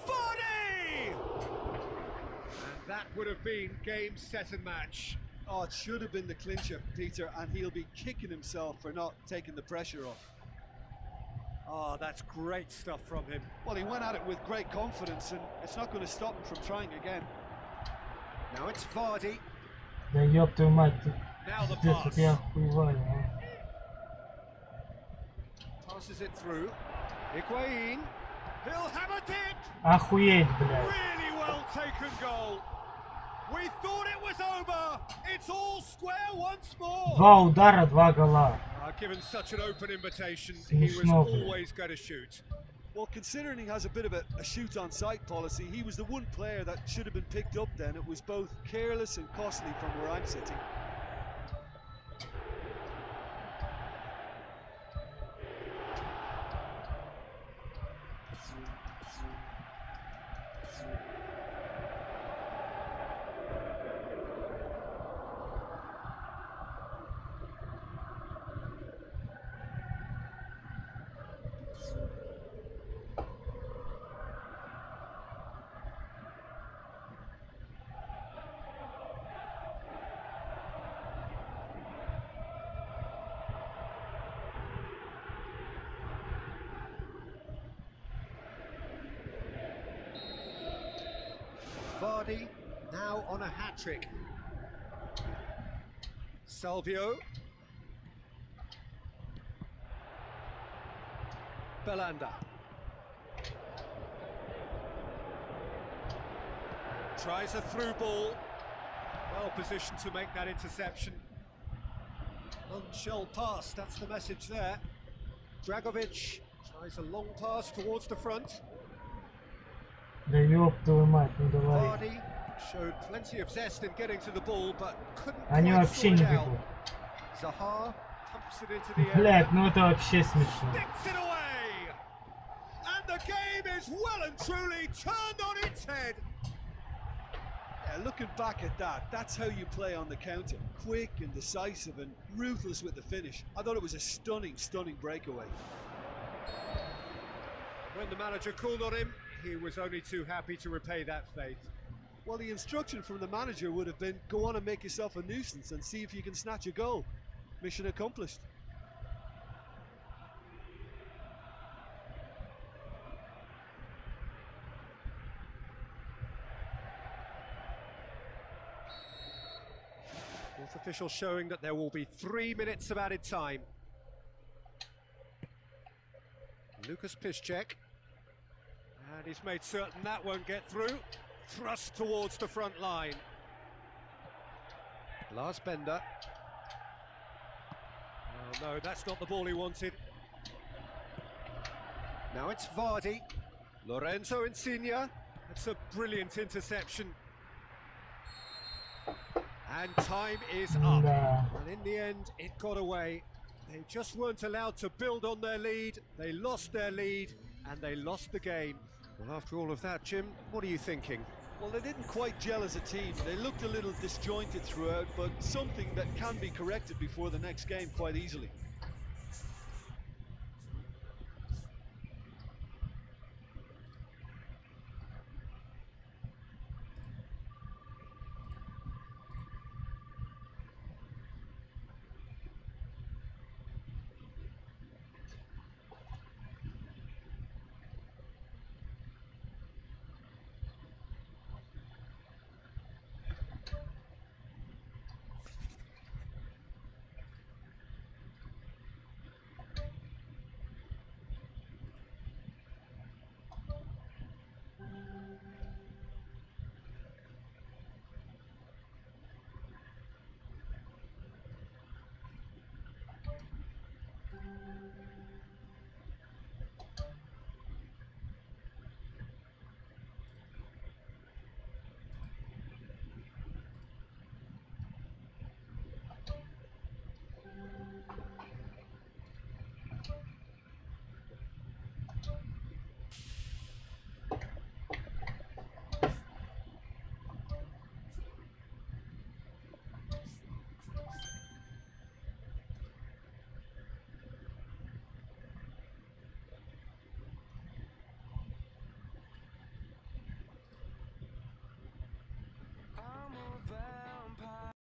Speaker 5: Vardy! And that would have been game, set and match.
Speaker 6: Oh, it should have been the clincher, Peter, and he'll be kicking himself for not taking the pressure off.
Speaker 5: Oh, that's great stuff from him.
Speaker 6: Well, he went at it with great confidence, and it's not going to stop him from trying again.
Speaker 5: Now it's Vardy.
Speaker 3: Да ёб твою мать, ты
Speaker 5: Now the
Speaker 3: пиздец, вот я
Speaker 5: pass.
Speaker 3: охуеваю, а.
Speaker 5: Passes it through. Higuain. He'll have a dip.
Speaker 3: Охуеть, блядь.
Speaker 5: Really well taken goal. We thought it was over. It's all square once more.
Speaker 3: Два удара, два гола.
Speaker 5: Given such an open invitation, he was
Speaker 3: Смешно, блядь.
Speaker 5: always going to shoot.
Speaker 6: Well, considering he has a bit of a shoot on sight policy, he was the one player that should have been picked up then. It was both careless and costly from where I'm sitting.
Speaker 5: Vardy now on a hat-trick. Salvio. Belanda. Tries a through ball. Well positioned to make that interception. Nonchalant pass, that's the message there. Dragovic tries a long pass towards the front.
Speaker 3: Да ёб твою мать, ну давай.
Speaker 5: Vardy showed plenty of zest in getting to the ball, but couldn't
Speaker 3: Они
Speaker 5: quite
Speaker 3: вообще
Speaker 5: sort
Speaker 3: не
Speaker 5: it out.
Speaker 3: бегут.
Speaker 5: Zaha pumps it into the air.
Speaker 3: Блядь, ну это вообще смешно.
Speaker 5: Sticks it away! And the game is well and truly turned on its head.
Speaker 6: Yeah, looking back at that, that's how you play on the counter. Quick and decisive and ruthless with the finish. I thought it was a stunning, stunning breakaway.
Speaker 5: When the manager called on him, he was only too happy to repay that faith.
Speaker 6: Well, the instruction from the manager would have been, go on and make yourself a nuisance and see if you can snatch a goal. Mission accomplished.
Speaker 5: Fourth official showing that there will be 3 minutes of added time. Lucas Piszczek. And he's made certain that won't get through. Thrust towards the front line. Lars Bender. Oh no, that's not the ball he wanted. Now it's Vardy. Lorenzo Insigne. That's a brilliant interception. And time is up.
Speaker 3: Да.
Speaker 5: And in the end, it got away. They just weren't allowed to build on their lead. They lost their lead and they lost the game. Well, after all of that, Jim, what are you thinking?
Speaker 6: Well, they didn't quite gel as a team. They looked a little disjointed throughout, but something that can be corrected before the next game quite easily.